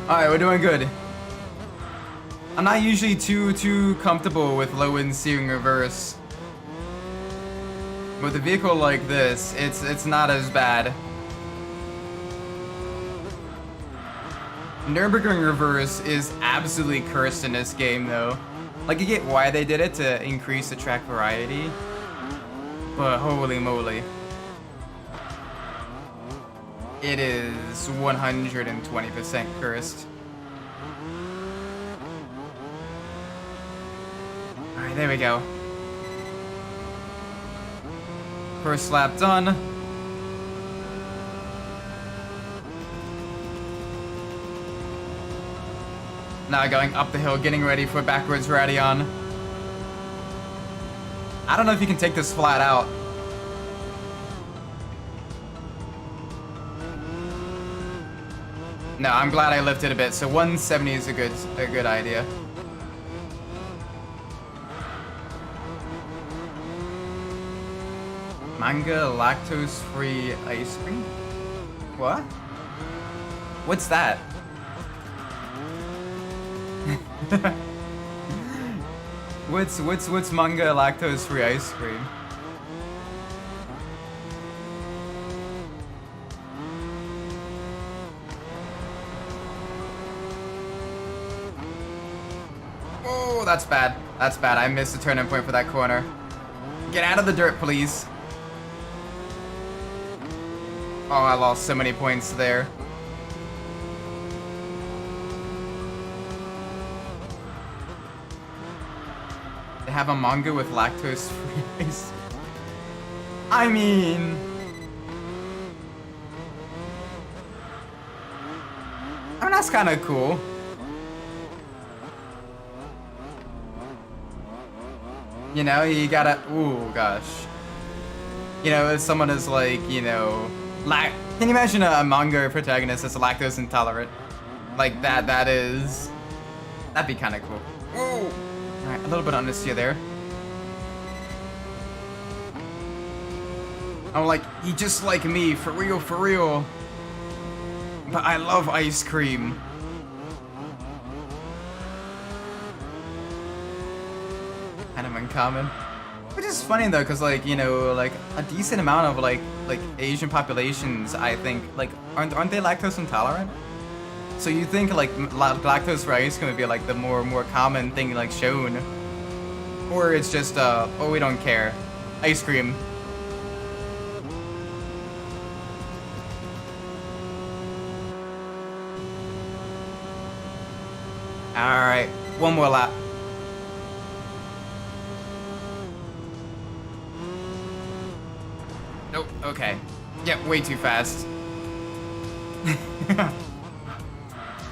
Alright, we're doing good. I'm not usually too comfortable with low end steering reverse. With a vehicle like this, it's not as bad. Nürburgring reverse is absolutely cursed in this game, though. Like, you get why they did it to increase the track variety, but holy moly. It is 120% cursed. Alright, there we go. First lap done. Now going up the hill, getting ready for backwards Radion. I don't know if you can take this flat out. No, I'm glad I lifted a bit. So 170 is a good idea. Manga lactose-free ice cream? What? What's that? What's manga lactose-free ice cream? Oh, that's bad. That's bad. I missed the turning point for that corner. Get out of the dirt, please. Oh, I lost so many points there. They have a manga with lactose-free ice. I mean... that's kind of cool. You know, you gotta... Ooh, gosh. You know, if someone is like, you know... can you imagine a manga protagonist that's lactose intolerant? Like, that'd be kind of cool. Ooh. Alright, a little bit of understeer there. I'm like, you just like me, for real, for real. But I love ice cream. Kind of uncommon. Which is funny though, cause like, you know, like a decent amount of like Asian populations, I think, like, aren't they lactose intolerant? So you think like lactose rice gonna be like the more common thing like shown, or it's just oh, we don't care, ice cream. All right, one more lap. Nope. Okay. Yep, way too fast.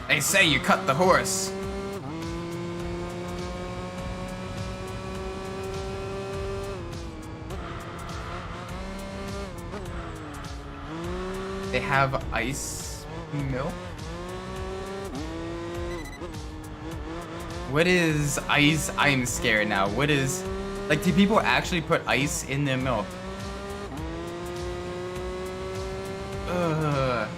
They say you cut the horse. They have ice milk? What is ice? I'm scared now. What is... Like, do people actually put ice in their milk? Ugh.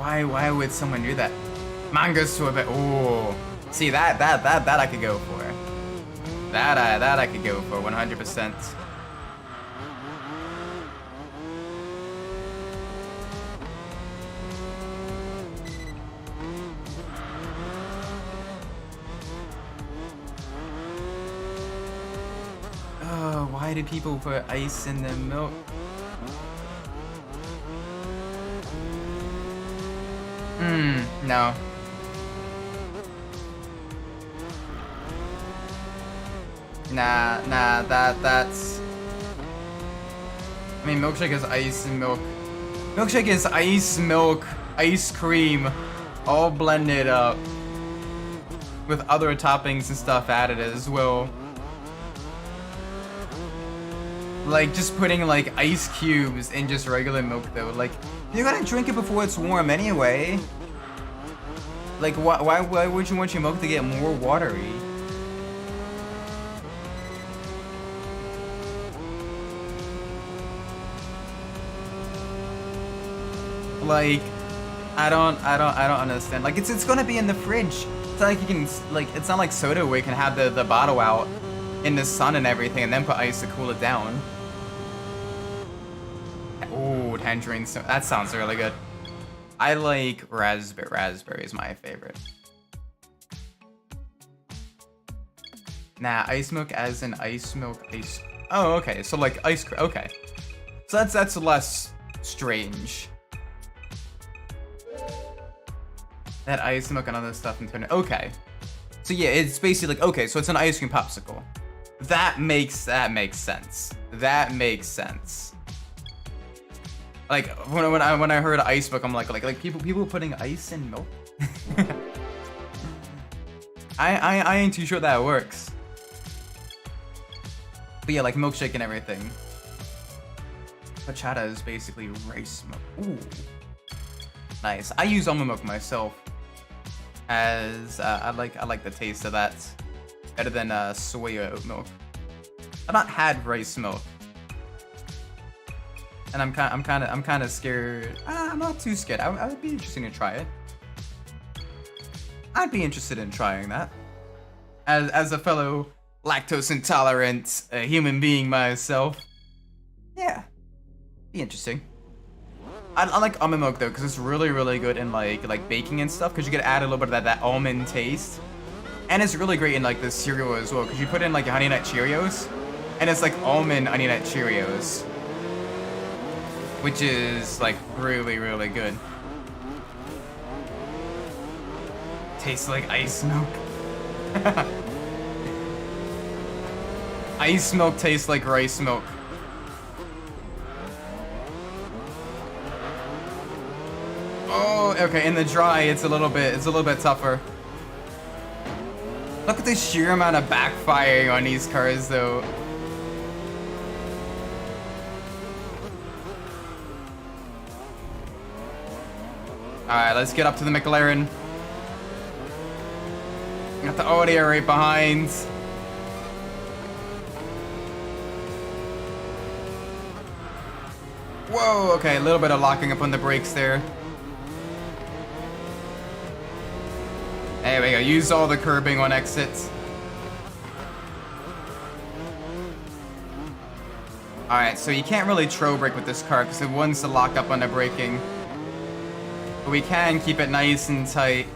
Why would someone do that? Mango sorbet. Oh, see that I could go for. That I could go for 100%. Oh, why do people put ice in their milk? No. Nah, that's... I mean, milkshake is ice and milk. Milkshake is ice, milk, ice cream, all blended up with other toppings and stuff added as well. Like, just putting, like, ice cubes in just regular milk, though. Like, you're gonna drink it before it's warm anyway. Like, why would you want your milk to get more watery? Like, I don't understand. Like, it's gonna be in the fridge. like you can, like, it's not like soda where you can have the bottle out in the sun and everything and then put ice to cool it down. Ooh, tangerine, that sounds really good. I like raspberry. Raspberry is my favorite. Nah, ice milk as in ice milk, ice. Oh, okay. So like ice cream. Okay. So that's less strange. That ice milk and other stuff and turn it. Okay. So yeah, it's basically like, okay, so it's an ice cream popsicle. That makes sense. That makes sense. Like when I heard ice milk, I'm like people putting ice in milk. I ain't too sure that works. But yeah, like milkshake and everything. Horchata is basically rice milk. Ooh, nice. I use almond milk myself, as I like the taste of that better than soy or oat milk. I've not had rice milk, and I'm kind of scared. I'm not too scared. I would be interested to try it. I'd be interested in trying that, as a fellow lactose intolerant human being myself. Yeah, be interesting. I like almond milk though, because it's really good in like baking and stuff, because you get to add a little bit of that almond taste, and it's really great in like the cereal as well, because you put in like Honey Nut Cheerios, and it's like almond Honey Nut Cheerios, which is like really good. Tastes like ice milk. Ice milk tastes like rice milk. Oh, okay. In the dry, it's a little bit tougher. Look at the sheer amount of backfiring on these cars, though. All right, let's get up to the McLaren. Got the audio right behind. Whoa, okay, a little bit of locking up on the brakes there. There we go, use all the curbing on exits. Alright, so you can't really throw brake with this car because it wants to lock up on the braking. But we can keep it nice and tight.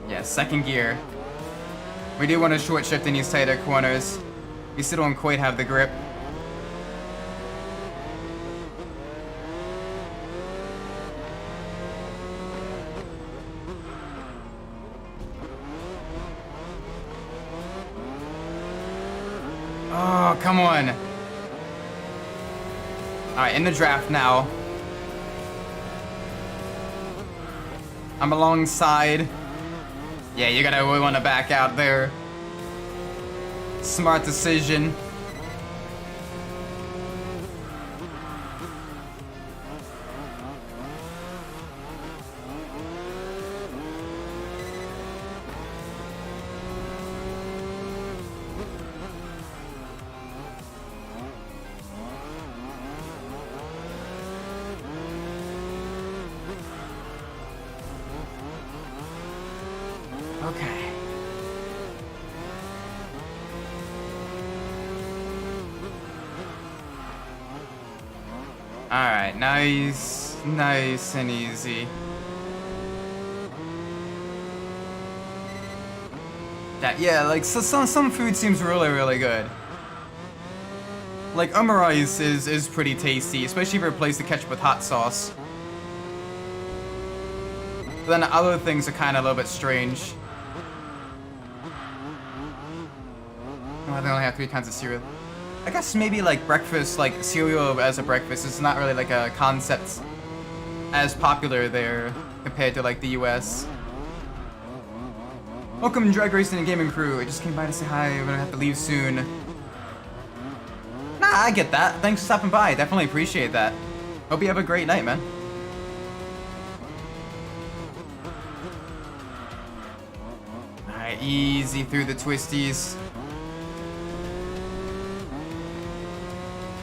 Yeah, second gear. We do want to short shift in these tighter corners. We still don't quite have the grip. Oh, come on. Alright, in the draft now. I'm alongside. Yeah, you're gonna really want to back out there. Smart decision. Okay. Alright, nice and easy. Yeah, like so some food seems really good. Like Umbras is pretty tasty, especially if you replace the ketchup with hot sauce. But then other things are kind of a little bit strange. Oh, they only have 3 kinds of cereal. I guess maybe like breakfast, like cereal as a breakfast is not really like a concept as popular there compared to like the US. Welcome Drag Racing and Gaming Crew. I just came by to say hi. I'm gonna have to leave soon. Nah, I get that. Thanks for stopping by. Definitely appreciate that. Hope you have a great night, man. Alright, easy through the twisties.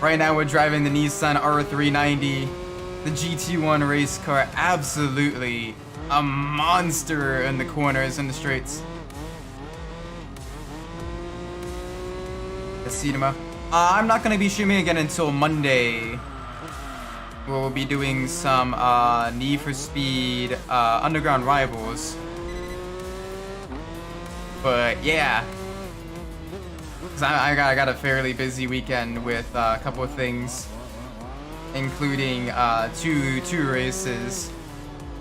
Right now we're driving the Nissan R390 The GT1 race car, absolutely a monster in the corners and the straights. The cinema. I'm not gonna be streaming again until Monday. We'll be doing some Need for Speed Underground Rivals. But yeah, cause I got a fairly busy weekend with a couple of things, including two races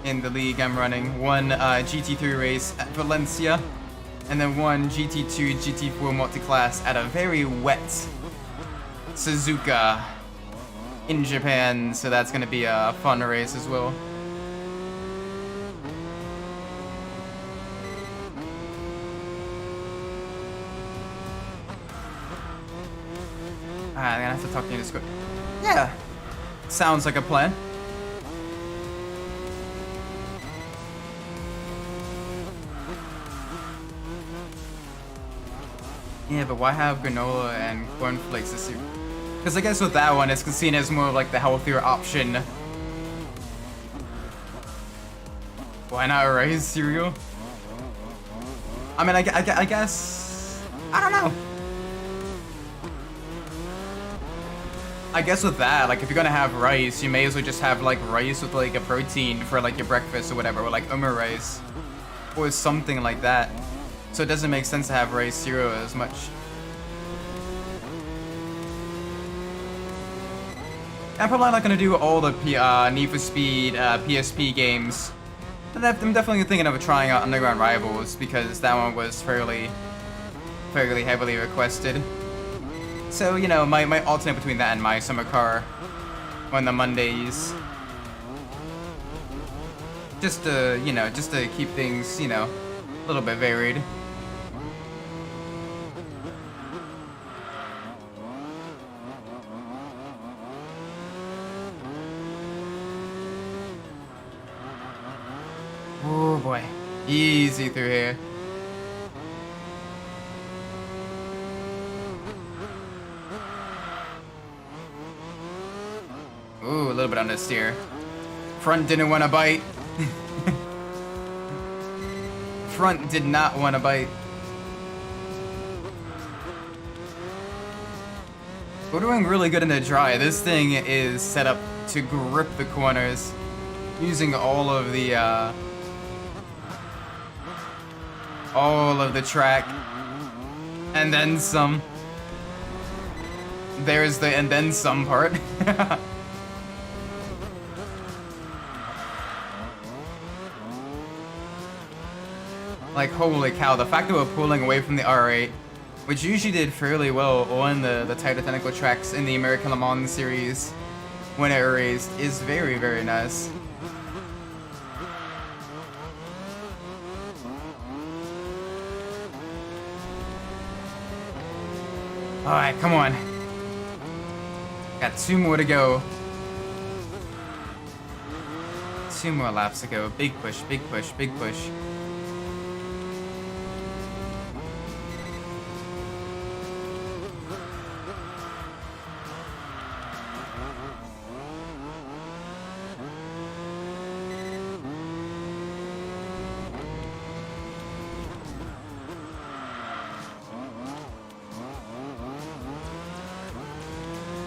in the league I'm running. One GT3 race at Valencia, and then one GT2, GT4 multi-class at a very wet Suzuka in Japan, so that's gonna be a fun race as well. I'm gonna have to talk to you in Discord. Yeah, sounds like a plan. Yeah, but why have granola and cornflakes this year? Because I guess with that one, it's seen as more of like the healthier option. Why not rice cereal? I mean, I guess... I don't know. I guess with that, like if you're gonna have rice, you may as well just have like rice with like a protein for like your breakfast or whatever, or like Umbras rice. Or something like that. So it doesn't make sense to have rice cereal as much. I'm probably not gonna do all the Need for Speed PSP games. But I'm definitely thinking of trying out Underground Rivals because that one was fairly heavily requested. So, you know, might alternate between that and my summer car on the Mondays. Just to, you know, just to keep things, you know, a little bit varied. Oh boy, easy through here. Ooh, a little bit on this steer. Front didn't want to bite. Front did not want to bite. We're doing really good in the dry. This thing is set up to grip the corners using all of the track and then some. There's the and then some part. Like, holy cow, the fact that we're pulling away from the R8, which usually did fairly well on the tighter technical tracks in the American Le Mans series when it raced, is very, very nice. Alright, come on. Got 2 more to go. 2 more laps to go. Big push, big push, big push.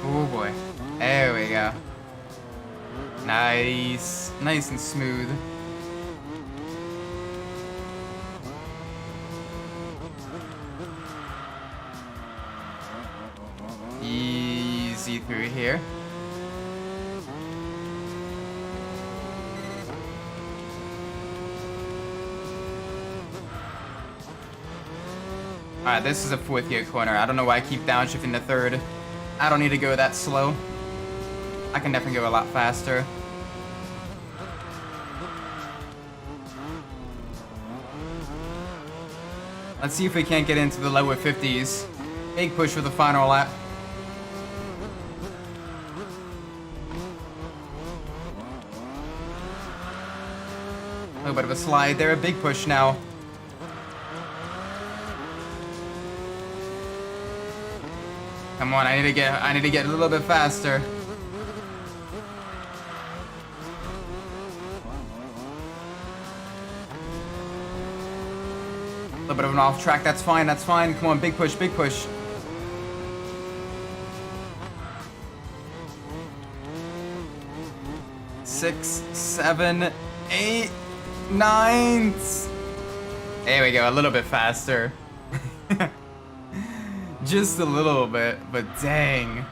Oh boy. There we go. Nice. Nice and smooth. Easy through here. Alright, this is a 4th gear corner. I don't know why I keep downshifting to 3rd. I don't need to go that slow. I can definitely go a lot faster. Let's see if we can't get into the lower 50s. Big push for the final lap. A little bit of a slide there, a big push now. Come on, I need to get a little bit faster. little bit of an off track. That's fine. That's fine. Come on, big push, big push. Six, 7, 8, 9. There we go. A little bit faster. Just a little bit, but dang.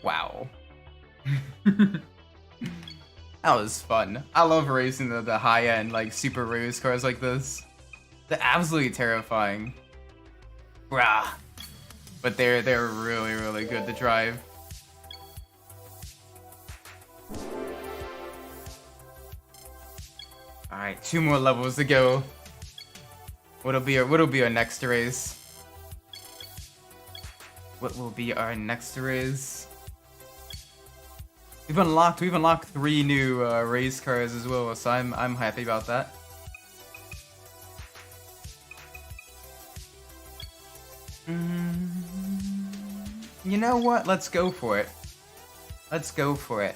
Wow. That was fun. I love racing the high-end, like, super race cars like this. They're absolutely terrifying. Brah. But they're really, really good to drive. Alright, 2 more levels to go. What'll be our next race? What will be our next race? We've unlocked 3 new race cars as well, so I'm happy about that. You know what? Let's go for it. Let's go for it.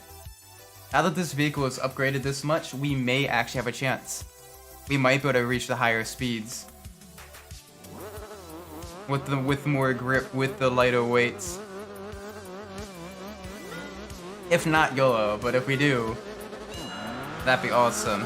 Now that this vehicle is upgraded this much, we may actually have a chance. We might be able to reach the higher speeds. With more grip, with the lighter weights. If not YOLO, but if we do, that'd be awesome.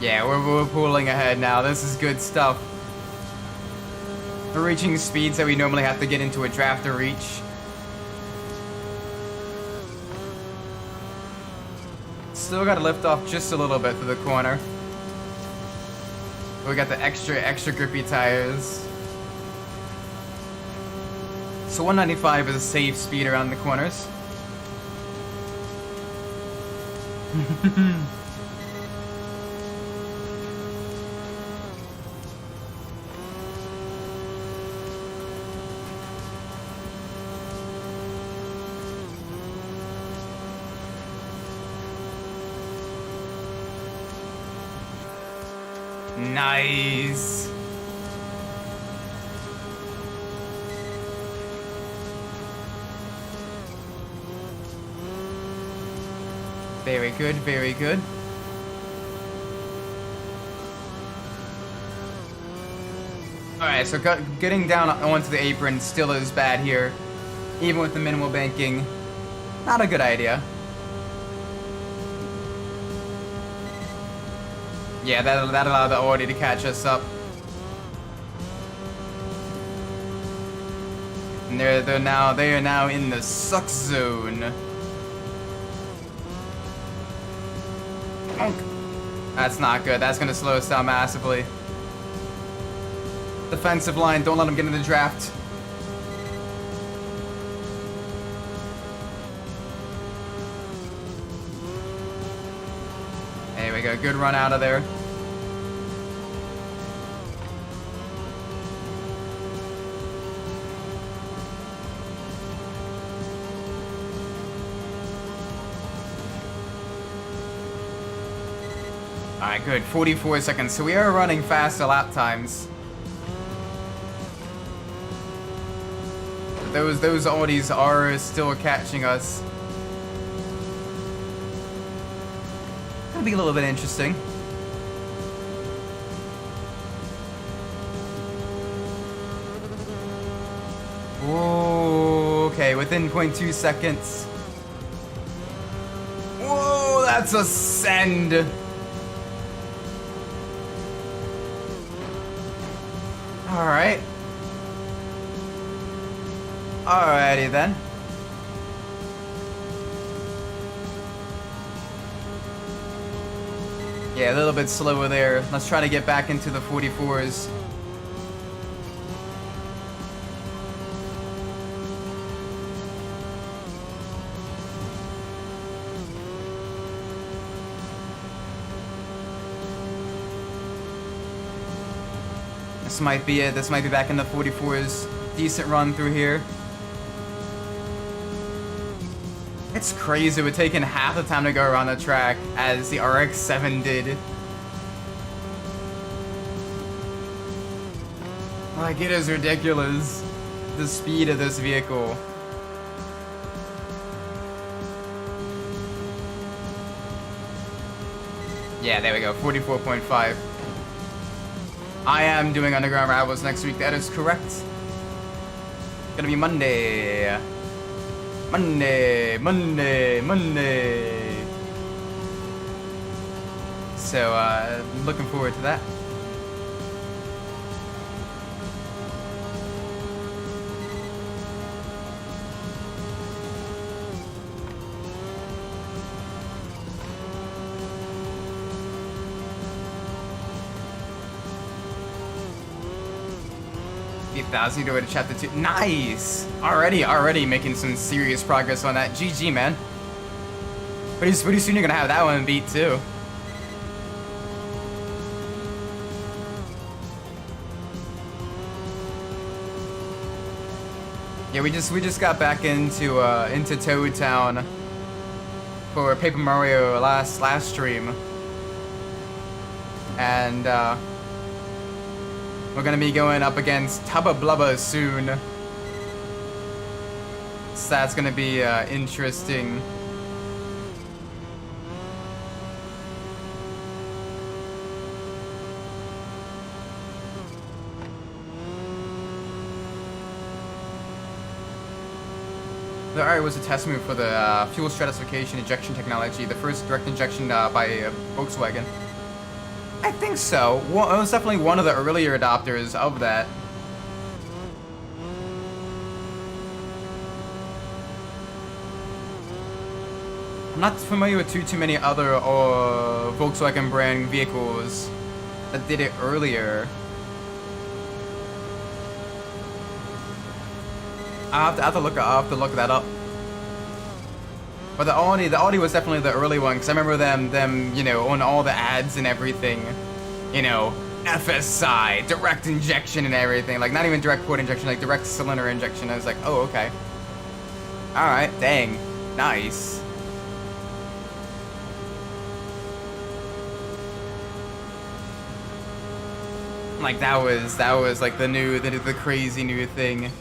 Yeah, we're pulling ahead now. This is good stuff. We're reaching speeds that we normally have to get into a draft to reach. Still gotta lift off just a little bit through the corner. We got the extra grippy tires. So 195 is a safe speed around the corners. Nice. Very good, very good. Alright, so getting down onto the apron still is bad here. Even with the minimal banking. Not a good idea. Yeah, that allowed the Audi to catch us up. And they are now in the suck zone. That's not good. That's gonna slow us down massively. Defensive line, don't let them get in the draft. There we go, good run out of there. Alright, good. 44 seconds. So we are running faster lap times. Those Audis are still catching us. Gonna be a little bit interesting. Whoa, okay, within 0.2 seconds. Whoa, that's a send. Alright. Alrighty then. Yeah, a little bit slower there. Let's try to get back into the 44s. This might be it. This might be back in the 44s. Decent run through here. It's crazy, we're taking half the time to go around the track as the RX-7 did. Like, it is ridiculous, the speed of this vehicle. Yeah, there we go, 44.5. I am doing Underground Rivals next week, that is correct. Gonna be Monday. Monday. So, looking forward to that. $8,000 to go to chapter 2. Nice! Already making some serious progress on that. GG, man. Pretty soon you're gonna have that one beat too. Yeah, we just got back into Toad Town for Paper Mario last stream. And we're gonna be going up against Tubba Blubba soon. So that's gonna be interesting. The RA was a test move for the fuel stratification injection technology, the first direct injection by Volkswagen. I think so. Well, it was definitely one of the earlier adopters of that. I'm not familiar with too many other Volkswagen brand vehicles that did it earlier. I'll have to look that up. But the Audi was definitely the early one, because I remember them, you know, on all the ads and everything, you know, FSI, direct injection and everything, like not even direct port injection, like direct cylinder injection. I was like, oh, okay. Alright, dang, nice. Like that was like the crazy new thing.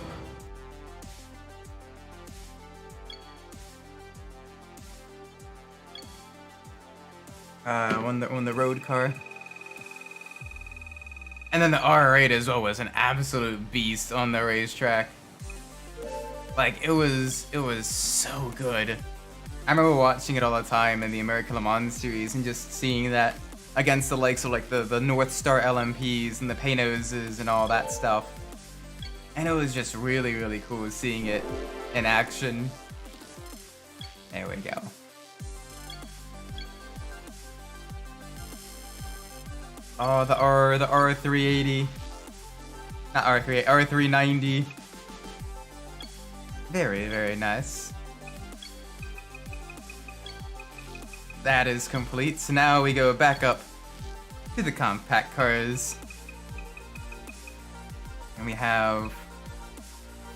On the road car. And then the R8 as well was an absolute beast on the racetrack. Like it was so good. I remember watching it all the time in the American Le Mans series and just seeing that against the likes of like the North Star LMPs and the Paynoses and all that stuff. And it was just really cool seeing it in action. There we go. Oh, the R380. Not R380, R390. Very nice. That is complete. So now we go back up to the compact cars. And we have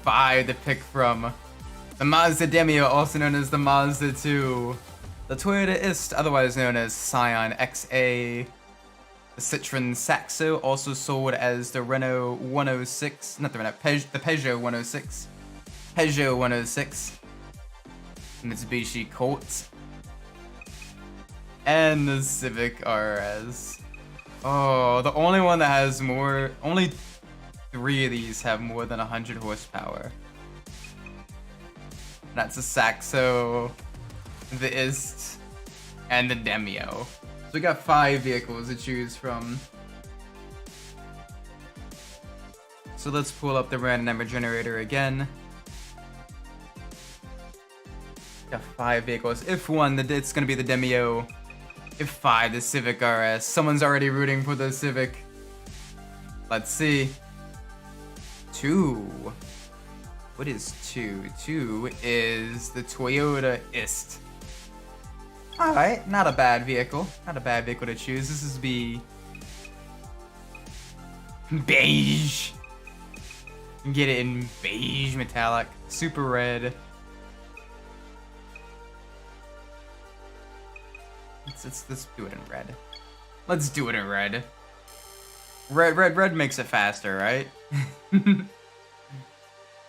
5 to pick from. The Mazda Demio, also known as the Mazda 2. The Toyota Ist, otherwise known as Scion XA. The Citroen Saxo, also sold as the Renault 106, not the Renault, the Peugeot 106. Peugeot 106. Mitsubishi Colt. And the Civic RS. Oh, the only one that has more, only 3 of these have more than 100 horsepower. That's the Saxo, the Ist, and the Demio. So we got 5 vehicles to choose from. So let's pull up the random number generator again. Got 5 vehicles. If 1, it's gonna be the Demio. If 5, the Civic RS. Someone's already rooting for the Civic. Let's see. 2. What is 2? 2 is the Toyota Ist. Alright, not a bad vehicle. Not a bad vehicle to choose. This is the beige. You can get it in beige metallic, super red. Let's do it in red. Let's do it in red. Red makes it faster, right?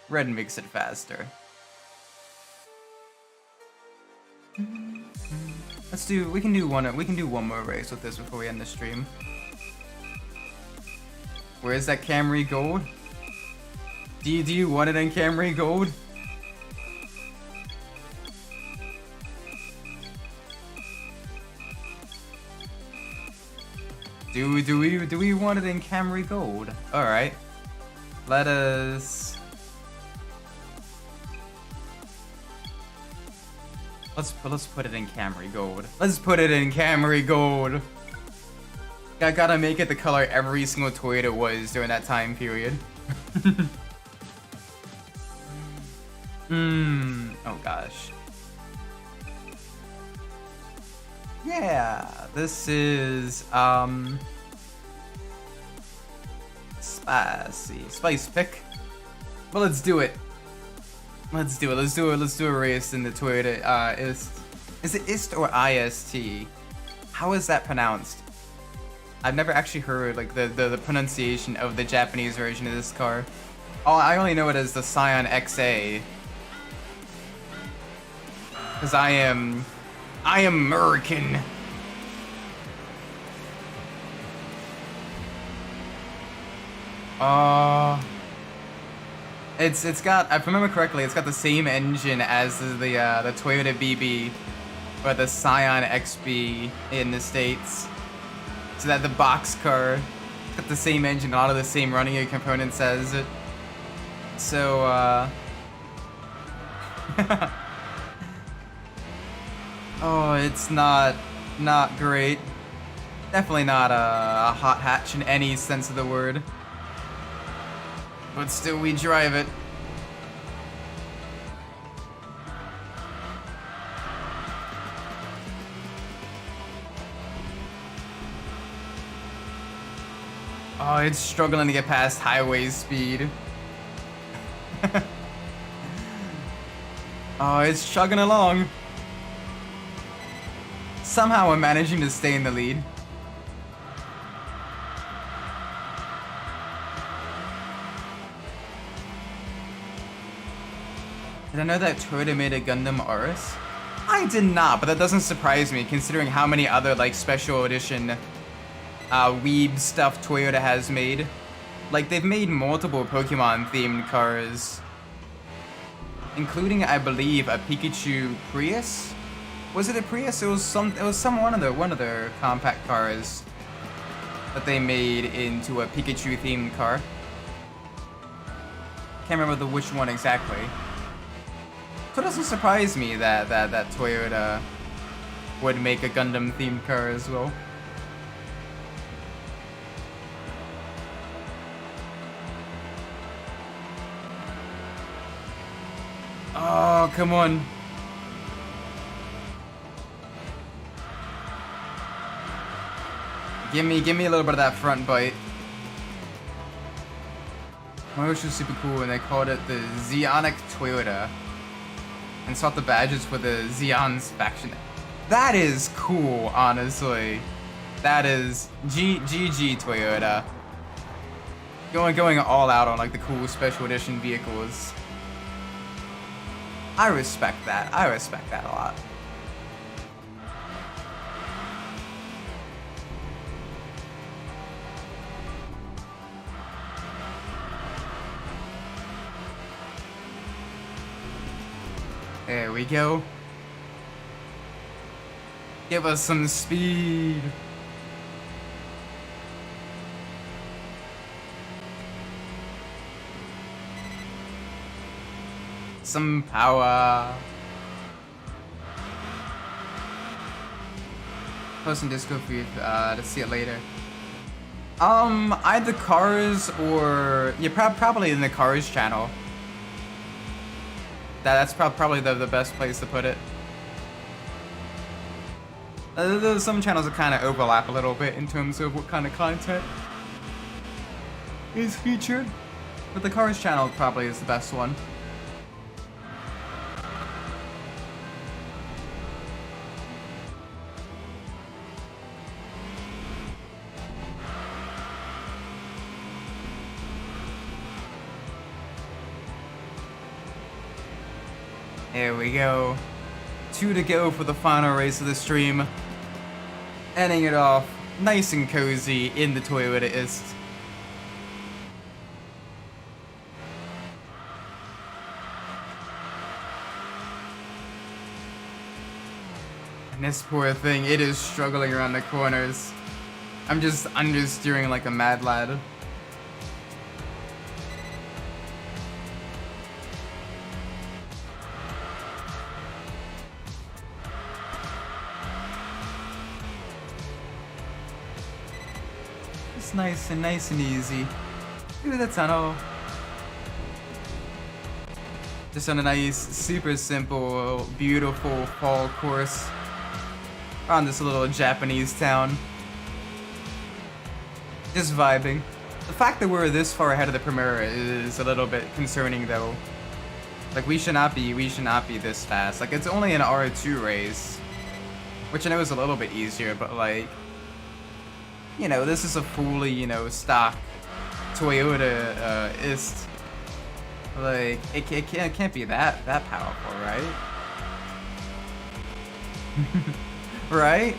Red makes it faster. We can do one more race with this before we end the stream. Where's that Camry Gold? Do you want it in Camry Gold? Do we want it in Camry Gold? All right. Let's put it in Camry Gold. Let's put it in Camry Gold. I gotta make it the color every single Toyota was during that time period. Oh gosh. Yeah, this is spice pick. Well, let's do it. Let's do a race in the Toyota is it IST or IST? How is that pronounced? I've never actually heard like the pronunciation of the Japanese version of this car. Oh, I only know it as the Scion XA. Cause I am American. It's got, if I remember correctly, it's got the same engine as the Toyota BB or the Scion XB in the States. So that the box car got the same engine, a lot of the same running gear components as it. So oh, it's not great. Definitely not a hot hatch in any sense of the word. But still, we drive it. Oh, it's struggling to get past highway speed. Oh, it's chugging along. Somehow I'm managing to stay in the lead. Did I know that Toyota made a Gundam RS? I did not, but that doesn't surprise me considering how many other like special edition weeb stuff Toyota has made. Like they've made multiple Pokemon themed cars, including I believe a Pikachu Prius. Was it a Prius? It was one of their compact cars that they made into a Pikachu themed car. Can't remember which one exactly. So it doesn't surprise me that Toyota would make a Gundam themed car as well. Oh, come on. Give me a little bit of that front bite. Which was super cool, and they called it the Zeonic Toyota. And sought the badges for the Zeon's faction. That is cool, honestly. That is GG Toyota. Going all out on like the cool special edition vehicles. I respect that. I respect that a lot. There we go. Give us some speed. Some power. Post in Discord for you to see it later. Either Cars or probably in the Cars channel. That's probably the best place to put it. Some channels that kind of overlap a little bit in terms of what kind of content is featured, but the Cars channel probably is the best one. There we go. 2 to go for the final race of the stream. Ending it off nice and cozy in the Toyota-ist. And this poor thing, it is struggling around the corners. I'm just understeering like a mad lad. It's nice and easy. Through the tunnel. Just on a nice, super simple, beautiful fall course. On this little Japanese town. Just vibing. The fact that we're this far ahead of the Primera is a little bit concerning though. Like we should not be this fast. Like it's only an R2 race. Which I know is a little bit easier, but like, you know, this is a fully, you know, stock Toyota ist. Like it can't be that powerful, right? Right?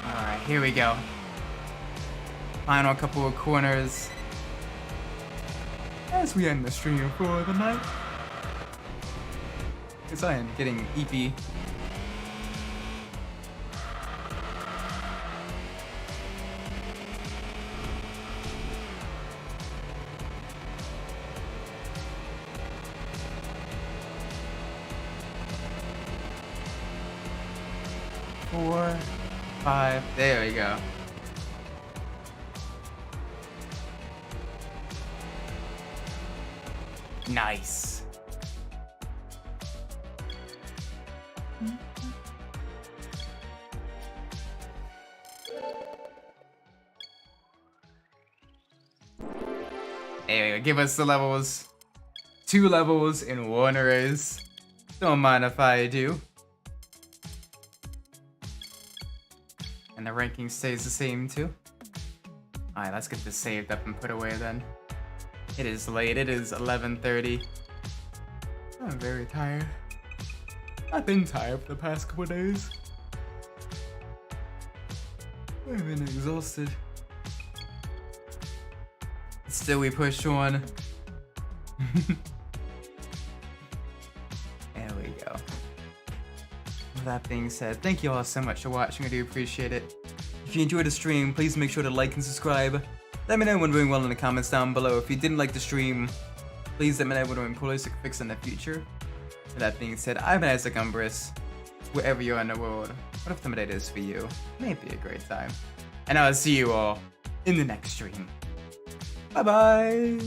Alright, here we go. Final couple of corners. As we end the stream for the night. Because I am getting eepy. Four, 5, there we go. Nice. There we go, give us the levels. 2 levels in 1 race. Don't mind if I do. And the ranking stays the same too. Alright, let's get this saved up and put away then. It is late, it is 11:30. I'm very tired. I've been tired for the past couple days. I've been exhausted. Still we push on. There we go. With that being said, thank you all so much for watching, I do appreciate it. If you enjoyed the stream, please make sure to like and subscribe. Let me know when doing well in the comments down below. If you didn't like the stream, please let me know when doing poorly so I can fix in the future. With that being said, I've been Isaac Umbras. Wherever you are in the world, what if the day is for you? May be a great time. And I'll see you all in the next stream. Bye bye!